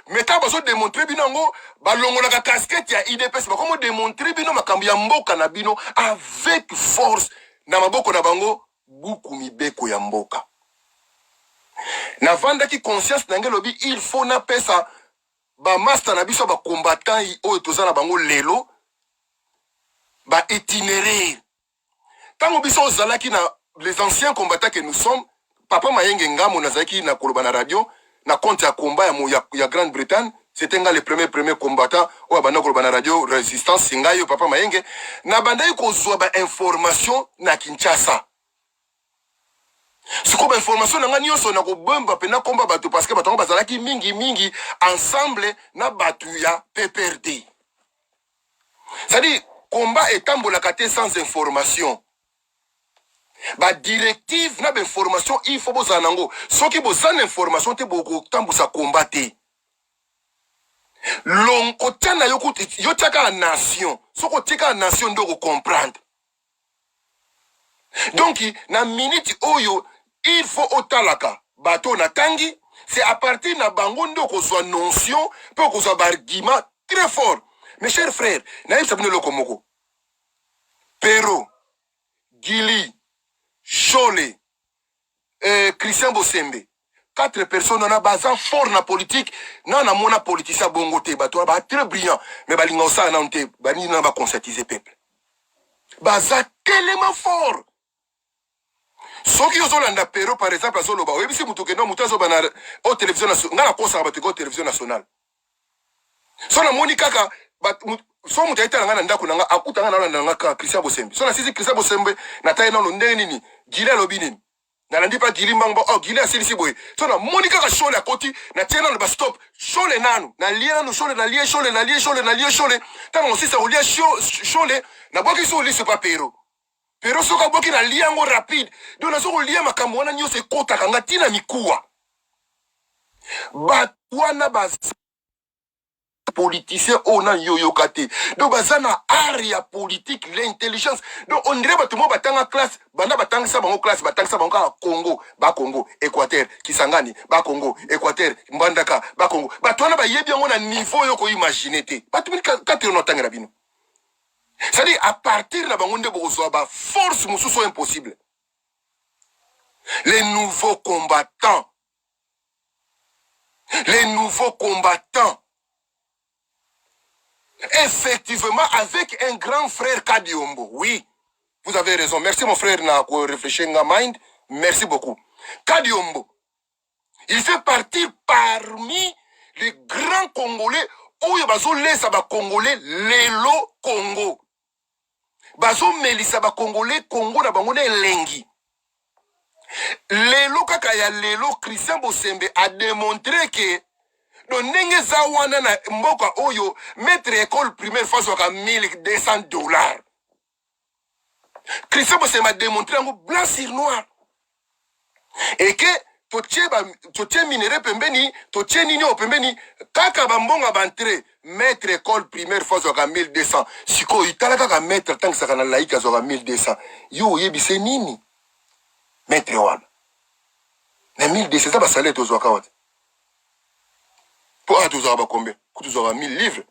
Mais quand vous démontrez binango, balongo la casquette ya IDPS, bah comment démontrer bino makambi ya mboka na bino avec force na maboko na bango buku mibeko ya mboka. Na vanda ki conscience na ngelobi il faut na pesa ba master na biso ba combattant o etozana bango lelo ba itinéraire. Tango biso zalaki na les anciens combattants que nous sommes, Papa Mayenge Ngamo Nazaki na Kolobana Radio, na compte ya combat ya Grande-Bretagne, c'était le premier combattant au Abana Kolobana Radio, résistance Singayo, Papa Mayenge, na banda yuko zwa information na Kinshasa. Si comme information na ngani yoso na ko bomba pe na komba batu parce que batongo bazalaki mingi ensemble na batu ya PPRD. C'est-à-dire combat etambola kate sans information. Ba directive na information il faut bozanango soki bozana information te boko tambusa combattre long kotana yo taka nation soko tika nation ndo comprendre donc na minute oyo il faut otalaka bato na tangi c'est à partir na bango ndo ko soit notion pour ko soit argument très fort mes chers frères na yebisa bino lokomoko Pero Gili Chole, Christian Bosembe, 4 personnes on a bazan fort na politique, nan na mona politicien bongote, bato ba très brillant, mais balinga ça na onte, bani na ba conscientiser peuple. Baza tellement fort. Soki yo zolanda Pero par exemple azolo ba, webisi mutuke no mutazo bana au télévision nationale, ngala kosa ba ko télévision nationale. So na moni kaka bat so mutaita ngana ndako nanga akuta ngana na ngaka Christian Bosembe. So na sisi Christian Bosembe na tayi na ndenge nini? Gili lobini. Na landi pa Gili mbango oh Gili asilisi boy. So na monika ka Chole akoti na tena no ba stop. Chole nanu. Na lia no Chole na lia Chole na lia Chole na lia Chole. Tana on sisa olia Chole na boki so oli se pa Pero. Pero so ka boki na lia ngo rapide. Do na so olia makambo wana nyose kota kanga tina mikuwa. Batwana bas politicien on a yoyokate donc bazana area politique l'intelligence donc on dirait ba tout monde batanga classe banda batanga sa bango classe batanga sa bango Congo ba Congo Équateur Kisangani ba Congo Équateur Mbandaka ba Congo ba tona ba yebi yango na niveau yoko imaginer te ba tout quatre on tanga na bino c'est-à-dire à partir na bango ndebo zo ba force mususu impossible les nouveaux combattants effectivement, avec un grand frère Kadiombo. Oui, vous avez raison. Merci mon frère na réfléchir na mind. Merci beaucoup. Kadiombo. Il fait partie parmi les grands Congolais où il bazo laisse ba Congolais lelo Congo. Bazo melisa ba Congolais Congo na bango ne lengi. Lelo kaka ya lelo Christian Bosembe a démontré que do ndenge za wana na mboka oyo mettre école primaire face à $1,200. Christian Bosembe a démontré en blanc sur noir. Et que totie minere pembeni, totie nini o pembeni, kaka bambonga bantre, mettre école primaire face à 1200. Siko itala kaka mettre tant que ça kana laïka zoka 1200. Yo yebise nini? Mettre wana. Na 1200 ça ba salaire tozoka wate. Pour tozoka combien? Tozoka 1000 livres.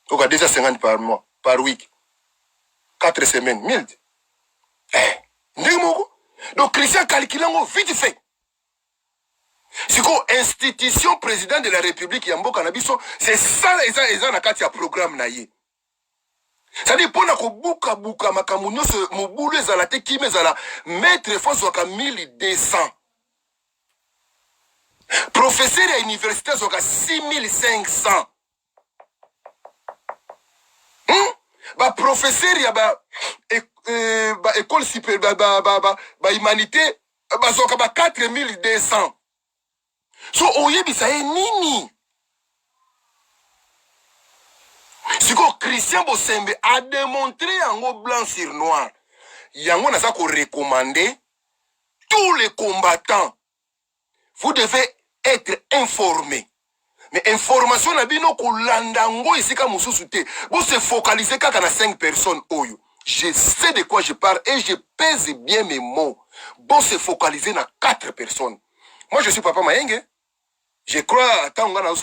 Donc à 250 par mois, par week. 4 semaines, 1000. Donc Christian calculant vite fait. C'est quoi institution président de la République Yambo Canabiso, c'est ça les na kati ya programme na ye. Ça dépend na ko buka makamunyo se mobulu ezala te ki mezala mettre face waka 1200. Professeur à université zoka 6500. Ba professeur ya ba école supérieure ba humanité ba zoka ba 4200. So oyebisa ye nini? Siko Christian Bosembe a démontré en blanc sur noir. Yango nasa ko recommander tous les combattants. Vous devez être informés. Mais information na bino ko landango isika mususu te. Vous se focalisez kaka na 5 personnes oyo. Je sais de quoi je parle et je pèse bien mes mots. Bon se focaliser na 4 personnes. Moi je suis Papa Mayenge. Je crois tant on a la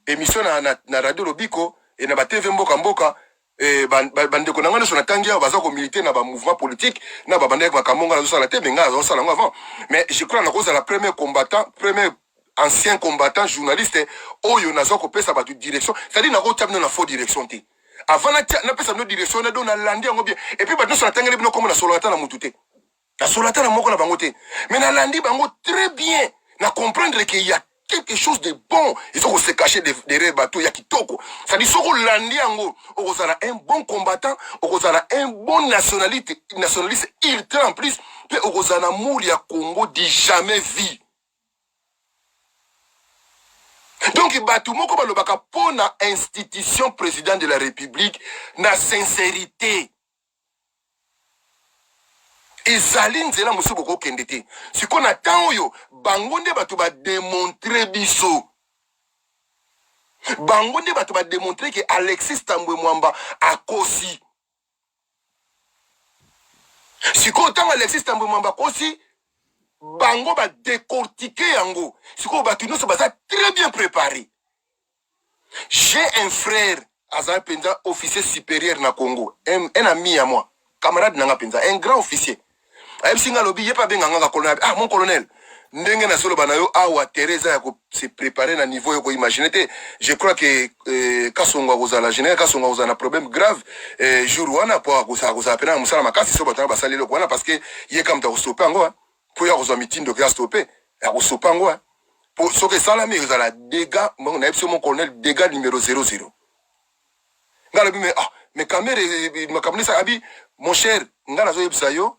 émission na radio Lobiko et na ba TV mboka bande ko nangana sona tangia baza ko militer na ba mouvement politique na ba bande ko kamonga na la TV nga ça là avant. Mais je crois na cause la premier ancien combattant journaliste oyo nazo ko pesa ba direction, c'est-à-dire na ko tabno na faux direction té. Avant na pesa no direction na do na landi ngo bien et puis ba no sona tangia bino comme na solata na mututé. Na solata na moko na bango té. Mais na landi bango très bien. Na comprendre qu'il y a quelque chose de bon. Il faut se cacher derrière bateau. Il y a kitoko. Ça dit, si on landi ango, on a un bon combattant, on a un bon nationaliste ultra en plus, puis on a un amour ya Congo dit jamais vie. Donc, bateau moko balobaka pour na institution président de la République, na sincérité. Ezali nzela musu boko kendete. Si qu'on attend yo, bangonde batu ba démontrer biso. Bangonde batu ba démontrer que Alexis Tambwe Mwamba a kosi. Si qu'on attend Alexis Tambwe Mwamba kosi, bango ba décortiquer yango. Si qu'on batu nous ça très bien préparé. J'ai un frère, Azan Penza, officier supérieur na Congo. Un ami à moi, camarade nanga Penza, un grand officier. Singa lobi yepa benga nganga colonel. Ah mon colonel. Ndenge na solo banayo awa Teresa ya ko se préparer na niveau yo ko imaginer te. Je crois que kasonga kozala général kasonga kozala problème grave jour wana po akosa pena musala makasi so batana basali loko wana parce que ye kam ta stopper ngo po ya kozwa mitindo ke stopper ya stopper ngo pour so que sala mais kozala dégâts mon na mon colonel dégâts numéro 00. Ngala bi mais caméra makamnisa abi mon cher ngala zo yebisa yo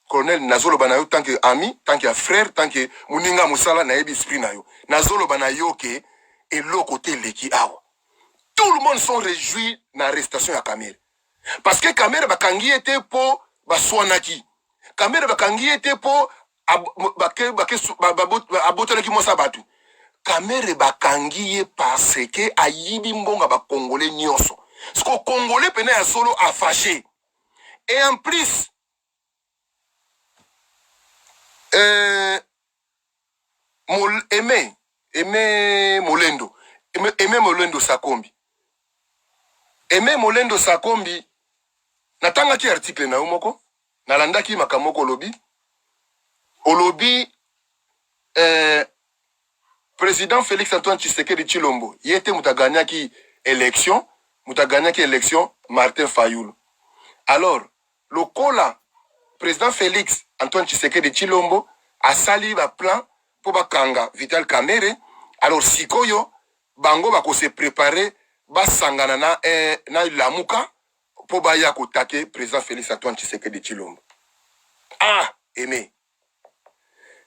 colonel Nazolo Banayo tant que ami, tant que frère, tant que Muninga Musala na ebi esprit na yo. Nazolo Banayo ke et l'autre côté leki awa. Tout le monde sont réjouis na arrestation à Kamere. Parce que Kamere bakangi était pour baswanaki. Kamere bakangi était pour abotana ki mosa batu. Kamere bakangi parce que ayibi mbonga ba congolais nyonso. Ce que congolais pena ya solo a fâché. Et en plus Aimé Molendo Sakombi. Aimé Molendo Sakombi. Natanga ki article na umoko. Nalanda ki makamoko lobby. Olobi président Félix Antoine Tshisekedi Tshilombo. Yete mutaganya ki élection Martin Fayulu. Alors, le président Félix Antoine Tshisekedi Tshilombo a sali un plan po bakanga Vital Kamerhe. Alors sikoyo bango bako se préparer basangana na lamuka po baya kotake président Félix Antoine Tshisekedi Tshilombo. Ah, aimé.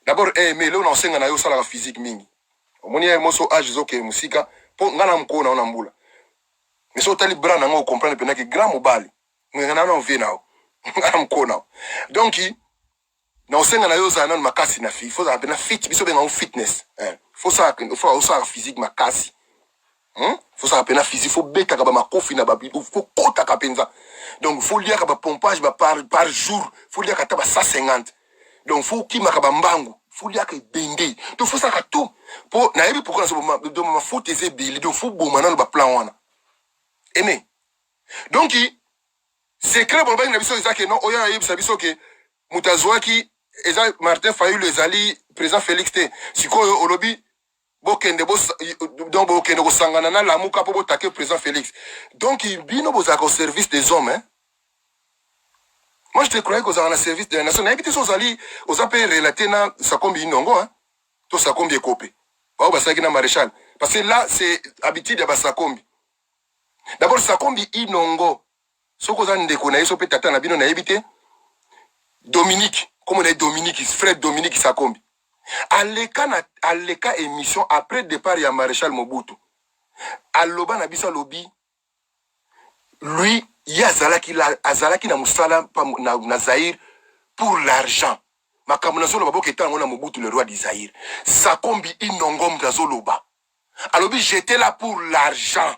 D'abord aimé le on senga na yo sala physique mingi. Omoni moso age zoke musika po ngana mko na mbula. Mais so tali bra na ngo comprendre pena que grand mobali. Ngana na vie nao. Ngana mko nao. Donc na osenga na yo za na makasi na fi, faut ça pena fit, biso benga fitness. Faut ça physique makasi. Faut ça pena physique, faut beta ka ba makofi na ba faut kota ka penza. Donc faut lire ka ba pompage ba par jour, faut lire ka taba 150. Donc faut ki makaba mbangu, faut lire ka bende. Donc faut ça ka tout. Pour na yebi pourquoi ça ma faut tes billes, donc faut bo manana ba plan wana. Aimé. Donc secret bon ba na biso ezake non oya yebi sa biso ke mutazwaki eza Martin Fayulu ezali président Félix T. Sikoyo olobi bokende donc bokende ko sangana na lamuka po botake président Félix. Donc bino bozaka au service des hommes hein. Moi je te croyais qu'aux en service de la nation. N'habite aux ali aux appels relatés na Sakombi Inongo hein. Tout Sakombi est copé. Ba basaki na maréchal parce que là c'est habitude ya Sakombi. D'abord Sakombi Inongo. Soko za ndeko na yeso pe tata na bino na habité Dominique. Comme on est Dominique, frère Dominique Sakombi. Aleka émission après départ ya maréchal Mobutu. Aloba na bisa lobby. Lui, azalaki na musala na Zaïre pour l'argent. Makamuna zolo babo ketango na Mobutu le roi du Zaïre. Sakombi Inongo mdazoloba. Alobi j'étais là pour l'argent.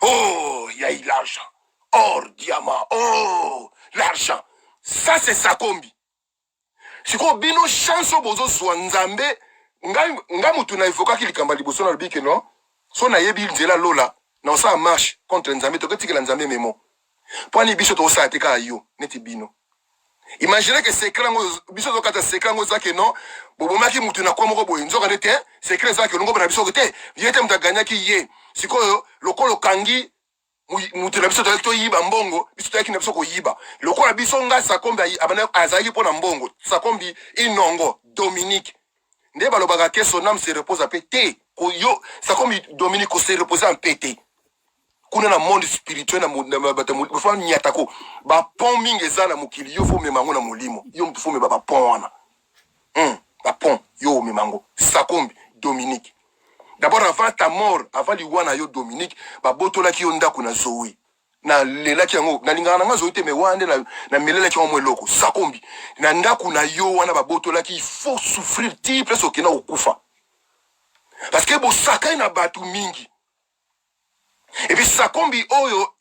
Oh, il y a eu l'argent. Or, diamant. Oh, l'argent. Ça c'est Sakombi. Siko bino chanso bozo zwanzambe nga mutu na evoka ki likamba liboso na lobike no so na yebi nzela lola na osa marche contre nzambe to ketikela nzambe memo pwani biso to sa teka yo neti bino. Imaginez que secret ngo biso zo kata secret ngo zake no bobomaki mutu na kwa moko boye nzoka nete secret zake ngo na biso kote yete mutaganya ki ye siko lokolo kangi mutu na biso to yiba mbongo biso to yakina biso ko yiba lokola biso nga Sakombi abana azaki pona mbongo Sakombi Inongo Dominique nde balobaka ke son âme se repose à pété ko yo Sakombi Dominique ko se repose en pété kuna na monde spirituel na batamu fa nyatako ba pont mingi ezana mukili yo fo memango na molimo yo mtu fo me ba pont wana ba pont yo memango Sakombi Dominique. D'abord avant ta mort, avant liwana yo Dominique, ba botola ki onda kuna zoui. Na lela ki yango, na lingana nga zoui te me wande na melela ki yango loko. Sakombi. Na nda kuna yo wana ba botola ki il faut souffrir ti presque okena okufa. Parce que bo sakai na batu mingi. Et puis Sakombi oyo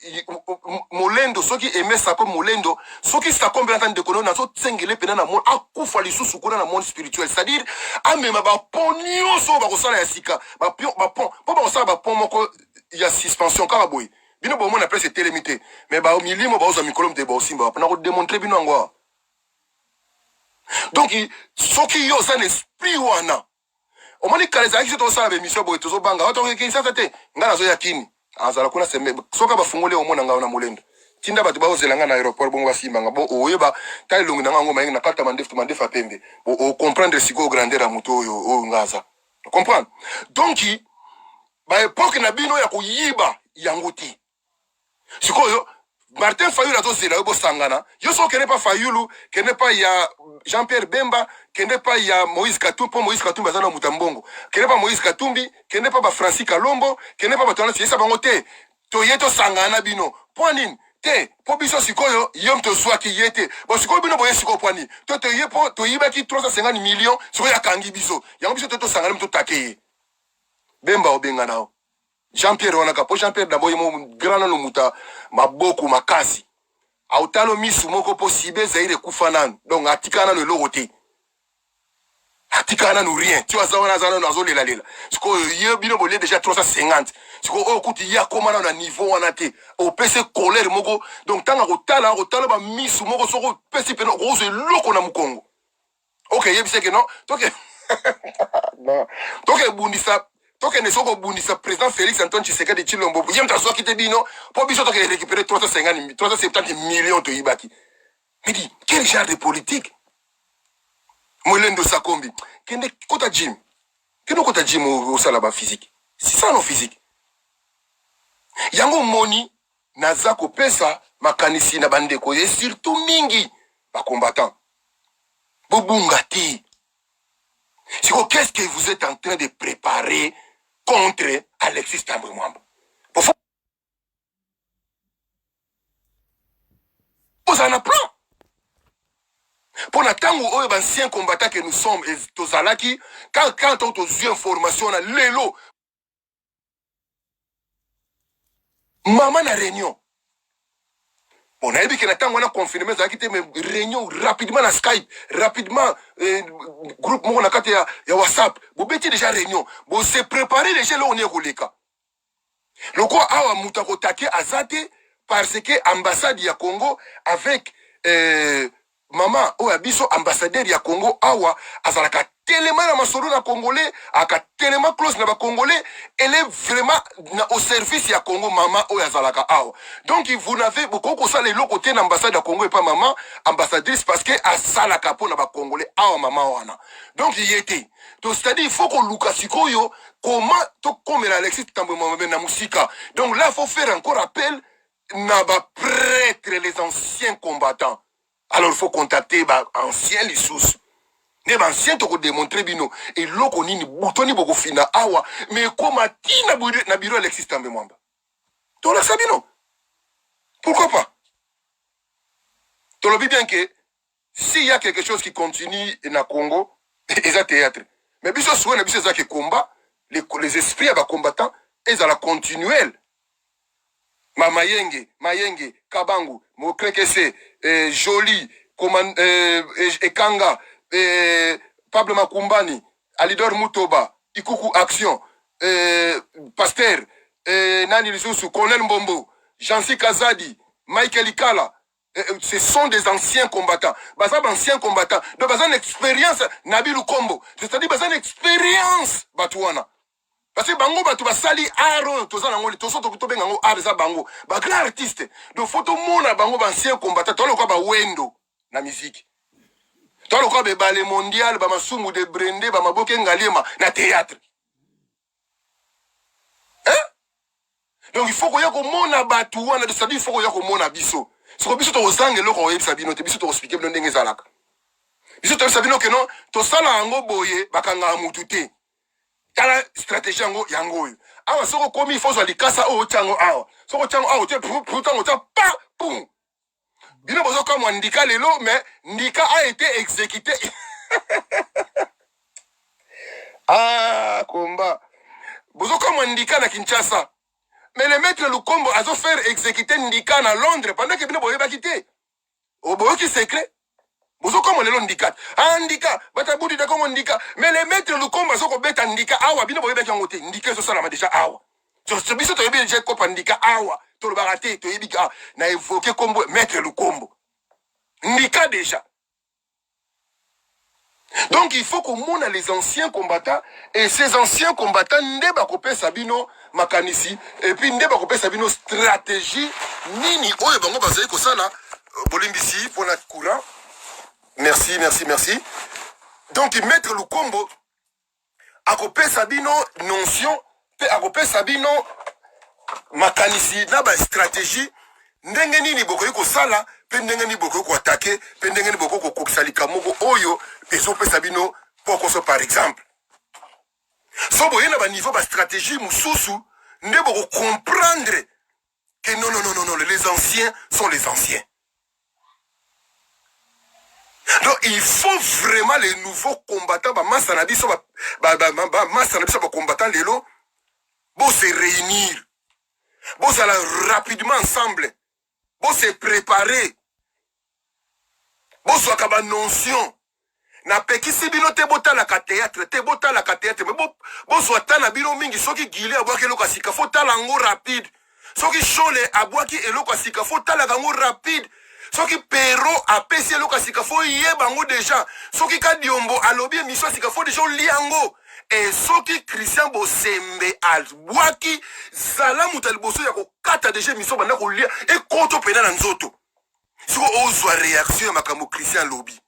molendo soki aimait Sakombi molendo soki Sakombi entend de kono na so tsengele pena na monde akufa lisusu kuna na monde spirituel, c'est-à-dire amema ba ponio so ba kosala ya sika ba pon po ba kosala ba pon moko ya suspension kaka boy bino bo mona presse télémité mais ba milimo ba oza mikolom de ba osimba na ko démontrer bino ngwa. Donc soki yo ça l'esprit wana o moni kaleza ki to sala be mission boy tozo banga oto ki ça te ngana zo yakini azala kuna sembe soka bafungole omona ngao na molendo tinda batu baozelanga na aéroport bongo basimba ngabo oyeba tali longi nanga ngoma na kata mandefa pembe o comprendre siko grandeur ya muto oyo ngaza comprendre. Donc ba époque na bino ya kuyiba yanguti sikoyo Martin Fayulu atozela yo bosangana yo so kene pa Fayulu kene pa ya Jean-Pierre Bemba kene pa ya Moïse Katumbi Moïse Katumbi azana mutambongo kene pa Moïse Katumbi kene pa ba Francis Kalombo kene pa batwana siesa bango te to yeto sangana bino poanine te po biso sikoyo yom to swaki yete bo sikoyo bino boye sikoyo poani to yepo to yibaki 350 millions sikoyo yakangi biso yango biso to sangana mto takeye Bemba obenga nao Jean-Pierre wanaka po Jean-Pierre daboye mo grana no muta maboku makasi autalo misu moko possible zaire kufanana donc atikana le logote atikana no rien tu azana na zo lela siko ye bino bolé déjà 350 siko o kuti ya komana na niveau wana te o pese colère moko donc tanga kotala ba misu moko soko pese peno ko zo loko na mukongo OK yebise que non donc non donc bundisa toke ne soko bundisa président Félix Antoine Tshisekedi Tshilombo yem ta so kite bino po biso toke récupérer 370 millions to yibaki. Mais dit quel genre de politique? Moulendo Sakombi. Kende kota gym. Kende kota gym au salaba physique. C'est ça non physique. Yango moni nazako pesa makanisi na bandeko et surtout mingi ba combattant. Bobungati. Qu'est-ce que vous êtes en train de préparer contre Alexis Tambwe Mwamba? Vous en avez plein. Pour n'attendre aux anciens combattants que nous sommes et Tozalaki, quand on a eu information, on a l'élo. Maman na réunion. On a dit que on a confirmé ça qui était réunion rapidement na Skype, rapidement groupe mon akate ya WhatsApp. Vous bêtez déjà réunion. Vous se préparez déjà là on est roleka. Le quoi awa mutako take azate parce que ambassade ya Congo avec maman Oyabiso ambassadeur ya Congo awa azalaka tellement na masolo na congolais aka tellement close na ba congolais, elle est vraiment au service ya Congo maman Oyazalaka awa. Donc vous n'avez beaucoup que ça les côté de l'ambassade ya Congo et pas maman ambassadrice parce que a salaka po na ba congolais awa maman wana. Donc il y était. Donc c'est-à-dire il faut que Lukasiko yo comment to comme Alexis Tambwe Mwamba na musika. Donc là il faut faire encore appel na ba prêtre les anciens combattants. Alors il faut contacter ba anciens les sources. Ne ba anciens to ko démontrer bino et loko nini butoni boko fina awa mais comment ti na bureau Alexis Tambwe Mwamba. To la sabino. Pourquoi pas? To le bien que s'il y a quelque chose qui continue na Congo, ils a théâtre. Mais biso soué na biso za ki combat, les esprits à ba combattants, ils à la continuelle. Mayenge, Kabangu, Mokrekese, Jolie, Ekanga, Pablo Makumbani, Alidor Mutoba, Ikuku Action, Pasteur, Nani Lisusu, Colonel Mbombo, Jansi Kazadi, Michael Ikala, ce sont des anciens combattants. Bazab anciens combattants. Donc bazan expérience Nabilou Kombo. C'est-à-dire bazan expérience Batouana. Parce que bango batu basali aro tozana ngoli toso to benga ngo arza bango ba grand artiste do photo mona bango ba ancien combattant to lokwa ba wendo na musique to lokwa be ballet mondial ba masumu de Brende ba maboke ngaliema na théâtre hein. Donc il faut ko yako mona batu wana de c'est-à-dire il faut ko yako mona biso siko biso to zange loko yebisa bino te biso to expliquer bino ndenge zalaka biso to sabino ke non to sala ngo boye bakanga mutu te. Kala stratégie yango awa soko komi faut soit likasa o chango awa soko chango awa te pourtant on pa pum bino bozo comme ndika lelo mais ndika a été exécuté. Ah combat bozo comme ndika na Kinshasa mais le maître Lukombo a faire exécuter ndika na Londres pendant que bino boye ba quitter o boyo ki secret. Bozo comme le handicap. Handicap, bataboudi de comme handicap. Mais les maîtres le combat sont bête handicap. Awa, bino boye beki ngote. Handicap so ça la déjà awa. So biso to yebi déjà cop handicap awa. To le baraté to yebi ka na évoquer combo maître le combo. Handicap déjà. Donc il faut qu'on monte les anciens combattants et ces anciens combattants ndeba kopé sabino makanisi et puis ndeba kopé sabino stratégie nini oyo bango bazali ko sala bolimbisi pour notre courant. Merci. Donc, il mettre le combo à copé Sabino notion, à copé Sabino makanisi, na ba stratégie, ndengeni ni boko yoko sala, pe ndengeni boko yoko attaquer, pe ndengeni boko yoko koksalika moko oyo, peso pe Sabino, poko so par exemple. So boye na ba niveau ba stratégie mususu, nde boko comprendre que non, les anciens sont les anciens. Donc il faut vraiment les nouveaux combattants, combattants lelo, bon se réunir, bon se rapidement ensemble, bon se préparer, bon soit kaba notion. Na pekisi bino te bota la théâtre, mais bon soit ta na bino mingi soki gile abwaki eloko asika, faut ta lango rapide. Soki chole abwaki eloko asika, faut ta lango rapide. Soki pero apesi eloko asika fo yebango déjà. Soki Kadiombo alobi émission asika fo déjà liango. Et soki Christian Bosembe albwaki zala mutal boso ya ko kata déjà émission banda ko lia et koto pena na nzoto. Siko ozwa réaction ya makambo Christian lobi.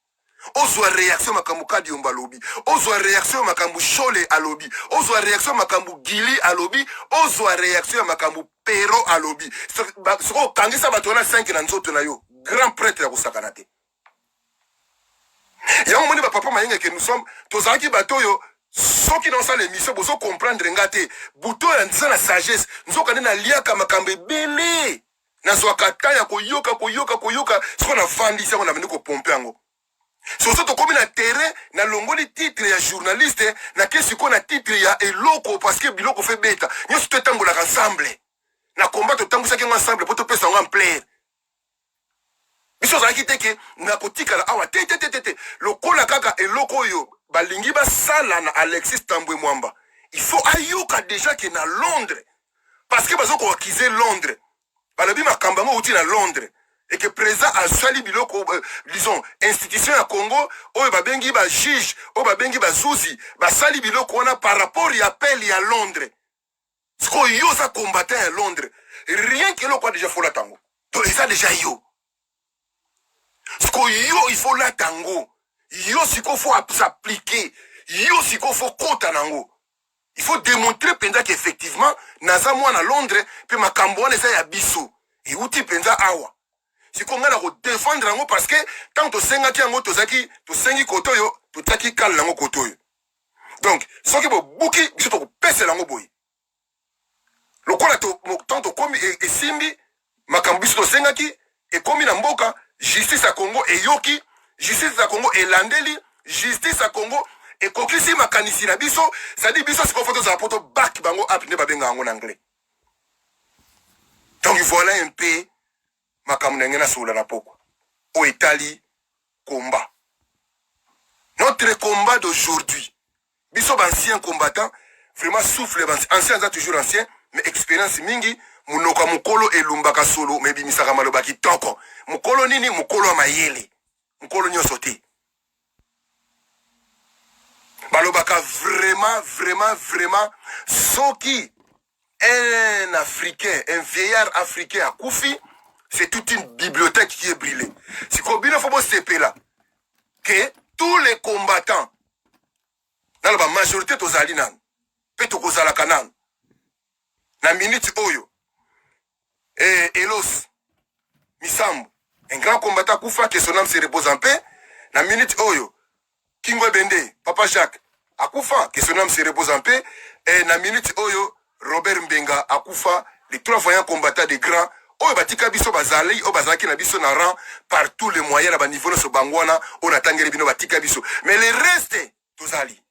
ozwa réaction makambo Kadi Yomba alobi, ozwa réaction makambo Shole alobi, ozwa réaction makambo Gili alobi, ozwa réaction makambo Pero alobi. Soko kangisa bato na 5 na nzoto na yo, grand prêtre ya kosakana te. Yango moni ba papa mayenge que nous sommes tozaki bato yo soki dans ça l'émission bozo comprendre ngate buto ya nza na sagesse nzoka na liaka makambo ebele na zwaka kaya koyoka soko na fandi soko na venu ko pomper yango. Soso to komi na terrain na longoli titre ya journaliste na kesi ko na titre ya eloko parce que biloko fait beta. Nyoso to tango la ensemble. Na combat to tango sa ki ensemble pour to pesa en plaire. Biso za kiteke na kotika la awa te lokola kaka eloko yo balingi ba sala na Alexis Tambwe Mwamba. Il faut ayoka déjà que na Londres parce que bazo ko akize Londres. Balobi makamba ngo uti na Londres. Et que présent à Sali Biloko, disons, institution à Congo, ou babengi ba juge, ou babengi ba souzi, ba Sali Biloko, on a par rapport à appel à Londres. Ce qu'on y a combattant à Londres. Rien que l'on a déjà fait la tango. Donc, ils ont déjà yo. Ce qu'on y a, il faut la tango. Yo, ce qu'il faut s'appliquer. Yo, ce qu'il faut compter nango. Il faut démontrer pendant qu'effectivement, naza moi à Londres, puis ma camboine est à Bissau. Et outi pendant awa. Si qu'on a défendre nango parce que tant que senga ki yango tozaki to sengi koto yo to taki kal nango koto yo. Donc soki bo buki biso to pese nango boy. Lokola to tant to komi e simbi makambo biso to senga ki e komi na mboka justice a Congo e yoki justice a Congo e landeli justice a Congo e kokisi makanisi na biso ça dit biso siko photo za poto back bango up ne babenga ngo en anglais. Donc voilà un peu makamnengena soula na poko au Italie combat. Notre combat d'aujourd'hui, biso ancien combattant vraiment souffle ancien ça toujours ancien mais expérience mingi munoka mukolo elumbaka solo mais bimisaka maloba kitoko mukolo nini mukolo mayele mukolo nyoso te balobaka vraiment soki un africain un vieillard africain a koufi. C'est toute une bibliothèque qui est brûlée. Si combien faut se là que tous les combattants dans la majorité de Zalinan, peut-être que Zalakanan, na minute oyo, Elos, Misambo, un grand combattant Koufa que son âme se repose en paix, na minute oyo, Kingo Bende, Papa Jacques, Akoufa que son âme se repose en paix, et na minute oyo, Robert Mbenga, Akoufa, les 3 voyants combattants des grands. Oyo batika biso bazali o bazaki na biso na rang par tous les moyens na ba niveau na so bangwana on atangeli bino batika biso mais le reste tozali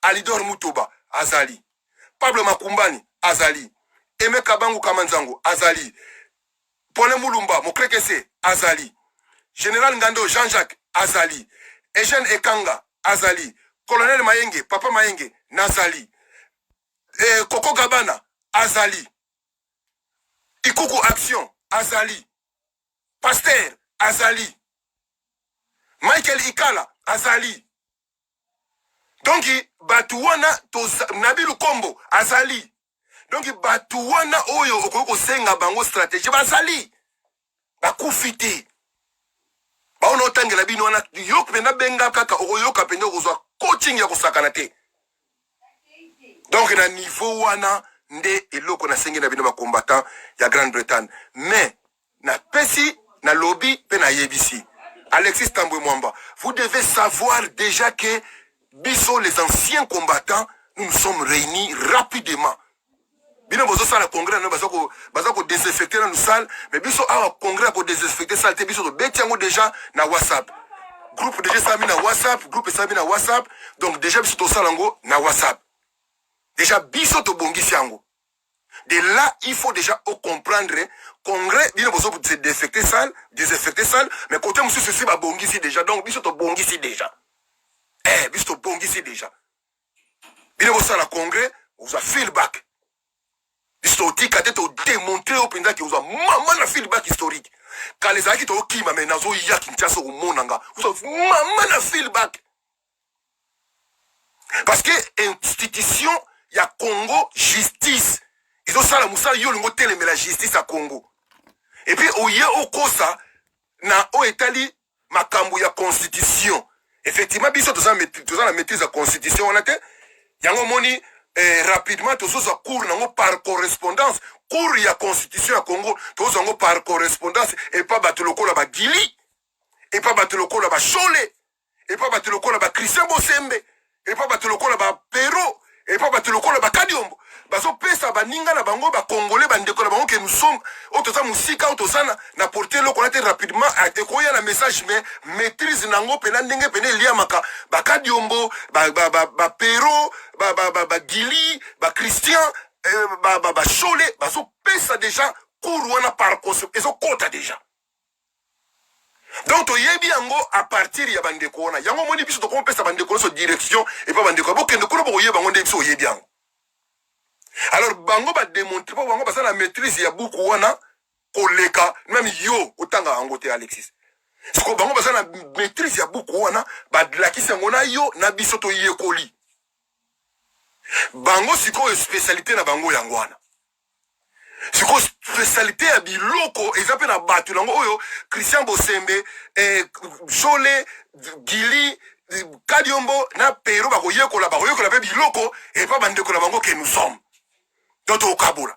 Alidor Mutoba azali Pablo Makumbani azali Emeka Bangu Kamanzango azali Pole Mulumba Mokrekese azali Général Ngando Jean-Jacques azali Eugène Ekanga azali Colonel Mayenge Papa Mayenge nazali Koko Gabana azali Ikuku Action, Azali. Pasteur, Azali. Michael Ikala, Azali. Donc, Batuwana, Nabilu Kombo, Azali. Donc, Batuwana, Oyo, Okoko Senga, Bango Stratégie, Azali. Bakufite. Ba ono tangela bino wana yok pena benga kaka oyoka pena kozwa coaching ya kosakanate. Donc, na niveau wana, nde eloko na sengi na bino ba combattant ya Grande-Bretagne mais na pesi na lobby pe na yebisi Alexis Tambwe Mwamba vous devez savoir déjà que biso les anciens combattants nous nous sommes réunis rapidement bino bozo sala congrès na bazako désinfecter na nous salle mais biso a congrès pour désinfecter salle te biso to betiango déjà na WhatsApp groupe déjà sami na WhatsApp groupe sami na WhatsApp donc déjà biso to salango na WhatsApp. Déjà, biso to bongisi yango. De là, il faut déjà comprendre, congrès, bien besoin de désinfecter salle, mais côté monsieur ceci va bongisi déjà. Donc, biso to bongisi déjà. Biso to bongisi déjà. Bien besoin la congrès, vous a feedback. Biso to tika te to démontrer au pinda que vous a maman la feedback historique. Quand les aki to kima mais nazo ya kinchasa au monanga, vous a maman la feedback. Parce que institution il y a Congo justice. Ils ont ça la moussa yo lingo tele mais la justice à Congo. Et puis au ye au kosa na o etali makambo ya constitution Effectivement, biso tous la maîtrise de la constitution, on a été, yango moni, rapidement, tous les cours nango par correspondance, cours ya constitution à Congo, tous nango par correspondance, et pas battre le col là-bas Gili, et pas battre le col là-bas Cholé, et pas battre le col là-bas Christian Bosembe, et pas battre le col là-bas Perro, et pas battre le col là-bas Kadiombo. Baso pesa baninga na bango ba congolais bandeko na bango que nous sommes otoza musika otoza na porter le connaître rapidement a décoyer la message mais maîtrise nango pena ndenge pena lia maka ba Kadiombo ba Perro ba Gili ba Christian ba Cholé baso pesa déjà cours wana par cause ezo kota déjà. Donc toyebi yango à partir ya bandeko na yango moni biso to ko pesa bandeko so direction et pas bandeko bo kende ko bo yeba bango ndeko so yebi yango. Alors bango ba démontrer pas bango parce la maîtrise ya buku wana koleka même yo otanga angote Alexis. Siko bango parce la maîtrise ya buku wana ba lakisa ngona yo na biso to yekoli. Bango siko spécialité na bango yango wana. Siko spécialité ya biloko ezape na batu nango oyo Christian Bosembe Cholé Gili Kadiombo na Pero ba koyekola pe biloko et pas bandeko na bango que nous sommes. Donc au Kaboula.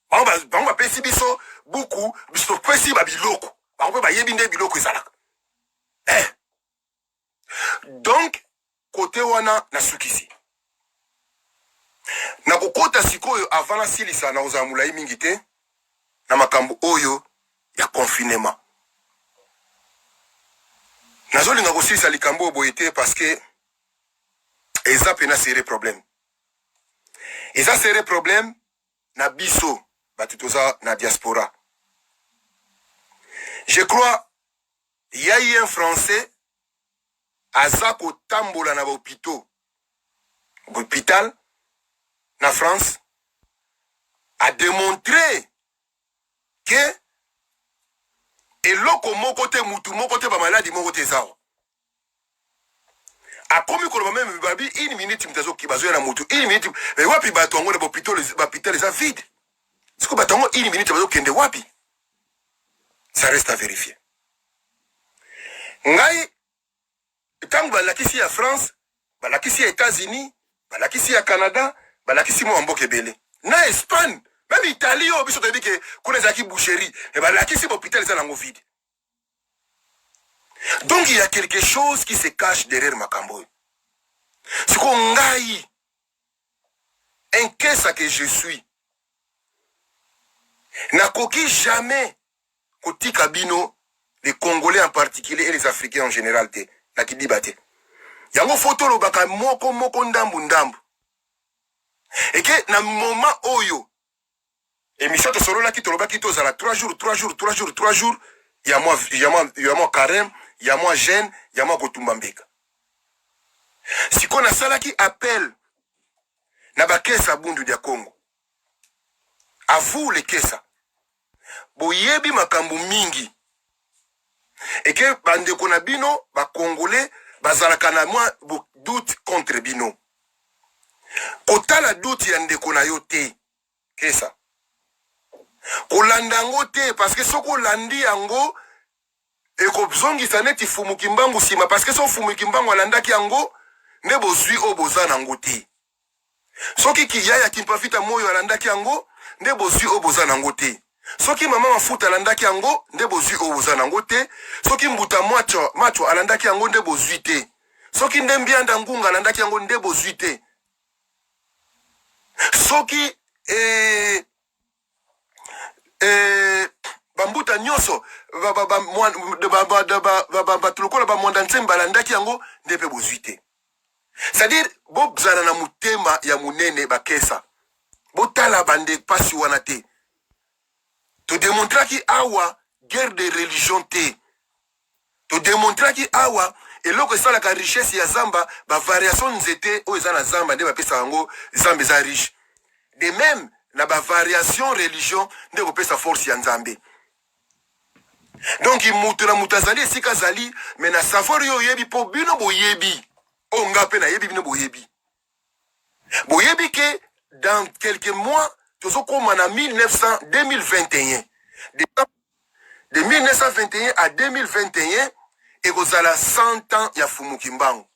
Bango ba pesi biso beaucoup biso pesi ba biloko. Bango ba yebinde biloko ezalaka. Donc côté wana na sukisi. Na kokota sikoyo avant la silisa na ozamula mingi te na makambo oyo ya confinement. Nazolinga kosilisa likambo boyete parce que eza pena sere problème. Eza sere problème na biso batutoza na diaspora. Je crois il y a eu un français azako tambola na hôpital na France a démontré que eloko moko te mutu moko te ba maladi moko te zao. A komi ko même babi une minute mtazo kibazo na mutu une minute mais wapi bato ngo na hôpital les vide. Siko bato ngo une minute bazo kende wapi? Ça reste à vérifier. Ngai tangu balakisi ya France, balakisi ya États-Unis, balakisi ya Canada, balakisi mo mboke belé. Na Espagne, même Italie o biso te dit que kuna zaki boucherie, et balakisi hôpital za nango vide. Donc il y a quelque chose qui se cache derrière Makambo. C'est qu'on ngai inquiet que je suis. Nakoki jamais koti kabino les Congolais en particulier et les Africains en général te nakidi bate. Yango photo lo baka moko ndambu. Et que na moment oyo émission de solo la ki toloba ki to zala 3 jours, il y a moi carême, il y a moi jeune, il y a moi kotumba mbeka. Si qu'on a sala qui appelle na ba kesa bundu dia Congo. À vous les kesa. Boyebi makambu mingi. Et que bande konabino ba congolais bazalaka na moi doute contre bino. Kota la doute ya ndeko na yo te. Kesa. Kolanda ngo te parce que soko landi yango eko bzongisa neti fumuki mbangu sima parce que so fumuki mbangu alandaki yango ne bozwi o bozana ngo te. Soki kiyaya kimpafita moyo alandaki yango ne bozwi o bozana ngo te. Soki mama mafuta alandaki yango nde bozwi o bozana ngo te. Soki mbuta macho alandaki yango nde bozwi te. Soki nde mbianda ngunga alandaki yango nde bozwi te. Soki bambuta nyoso tulokola ba mwanda nsemba alandaki yango nde pe bozwi te. C'est-à-dire bo bzana na mutema ya munene bakesa. Bo tala bande pasi wana te. To démontrer ki awa guerre de religion te. To démontrer ki awa eloko esala ka richesse ya zamba ba variation nzete o ezana zamba nde ba pesa yango zamba za riche. De même na ba variation religion nde ko pesa force ya nzambe. Donc mutu na mutazali esika zali mais na savoir yo yebi po bino boyebi. O ngape na yebi bino boyebi. Boyebi que dans quelques mois tozo koma na 2021. De 1921 à 2021, ekozala 100 ans ya Fumuki Mbangu.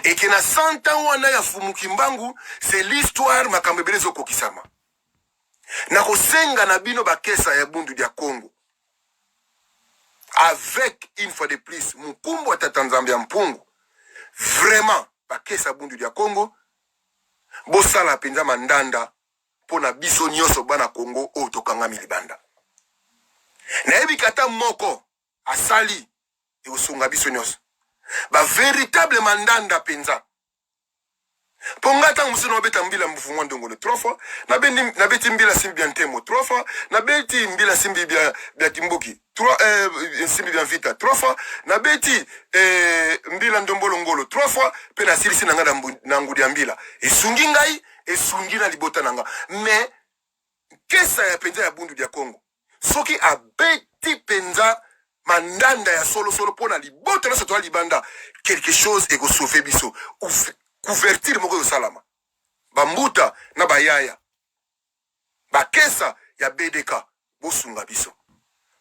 Et que na 100 ans wana ya Fumuki Mbangu, c'est l'histoire makambo ebele ezokokisama. Na kosenga na bino bakesa ya Bundu dia Congo. Avec, une fois de plus, Mukumbu Tata Nzambe ya Mpungu. Vraiment, bakesa Bundu dia Congo. Bosala penza mandanda. Pona biso nyonso bana Congo o tokanga milibanda. Na yebi kata moko asali e osunga biso nyonso. Ba véritable mandanda penza. Pongata musino beta mbila mvungwa ndongolo 3 fois, na beti mbila simbi bia ntemo 3 fois, na beti mbila simbi bia Kimbuki 3 simbi bia Vita 3 fois, na beti mbila ndombolo ngolo 3 fois, pe na silisi nanga na ngudi ya mbila. Esungi ngai, esungi na libota nanga. Mais kesa ya penza ya Bundu dia Congo. Soki abeti penza mandanda ya solo pona libota na soto libanda, quelque chose ego sauver biso. Couverture moko yo salama. Bambuta na bayaya. Bakesa ya BDK. Bosunga biso.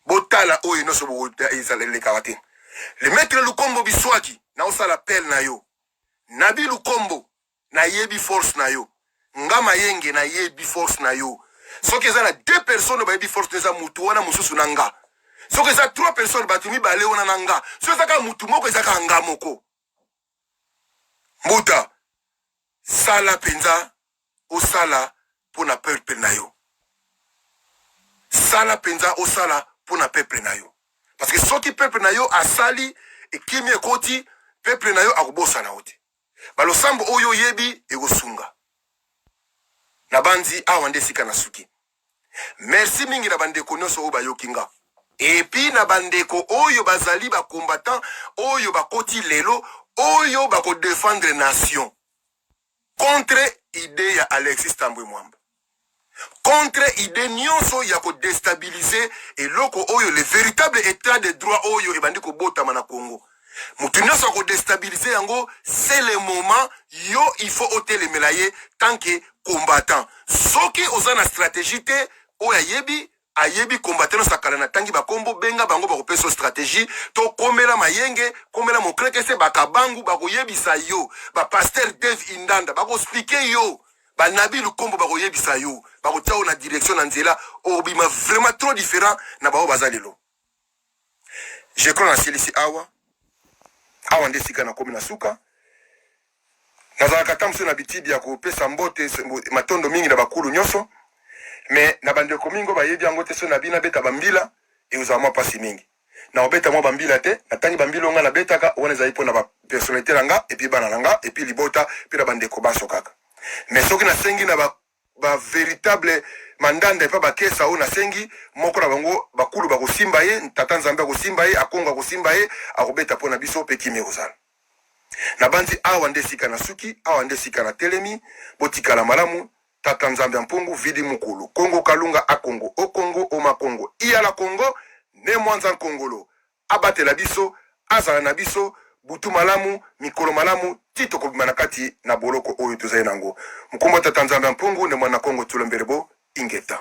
Botala oyo no so bo izalele karate. Le maître Lukombo biswaki na osala pel na yo. Nabi Lukombo na yebi force na yo. Ngama yenge na yebi force na yo. Soki eza 2 personnes ba yebi force eza mutu wana mususu nanga. Soki eza 3 personnes batumi bale wana nanga. Soki eza ka mutu moko eza ka nga moko. Mbuta sala penza osala pona peuple na yo. Sala penza osala pona peuple na yo. Parce que soki peuple na yo asali ekimi ekoti peuple na yo akobosa na oti. Balo sambo oyo yebi egosunga. Na bandi awande sika na suki. Merci mingi na bandeko nyonso oyo bayokinga. Et puis na bandeko oyo bazali ba combattant oyo bakoti lelo oyo bako défendre nation. Contre idée ya Alexis Tambwe Mwamba. Contre idée nyonso ya ko déstabiliser et loko oyo le véritable état de droit oyo ebandi ko botama na Congo. Mutu nyonso ko déstabiliser yango, c'est le moment yo il faut ôter les mélaye tant que combattant. Soki ozana stratégie te oya yebi ayebi combattant sakala na tangi bakombo benga bango bako peso stratégie to komela mayenge komela mokreke se bakabangu bako yebisa yo ba pasteur Dave Indanda bako expliquer yo ba Nabi Lukombo bako yebisa yo bako tiao na direction na nzela obima vraiment trop différent na bao bazalelo. Je crois na silisi awa ndesika na komi na suka nazalaka tamso na bitidi ya kopesa mbote matondo mingi na bakulu nyonso. Mais na bandeko mingo ba yebi yango te so na bina beta bambila e uzama pasi mingi. Na obeta mo bambila te, na tangi bambilo nga na betaka wana za ipo na ba personnalité langa et puis bana langa et puis libota puis na bandeko baso kaka. Mais soki na sengi na ba véritable mandanda pa ba kesa o na sengi moko na bango bakulu ba kosimba ye, tata Nzambe ko simba ye, akonga ko simba ye, akobeta pona biso pe kimi ozala. Na bandi awa ndesika na suki, awa ndesika na telemi, botika la malamu. Tata Nzambe ya Mpungu vidi mukulu. Kongo kalunga a Congo. O Congo o ma Congo. Iya la Congo. Ne mwanza Kongolo. Abate la biso. Azala na biso. Butu malamu. Mikolo malamu. Tito kubimanakati na boloko oyo tuzaye nango. Mkumba Tata Nzambe ya Mpungu. Ne mwana Congo tulemberebo. Ingeta.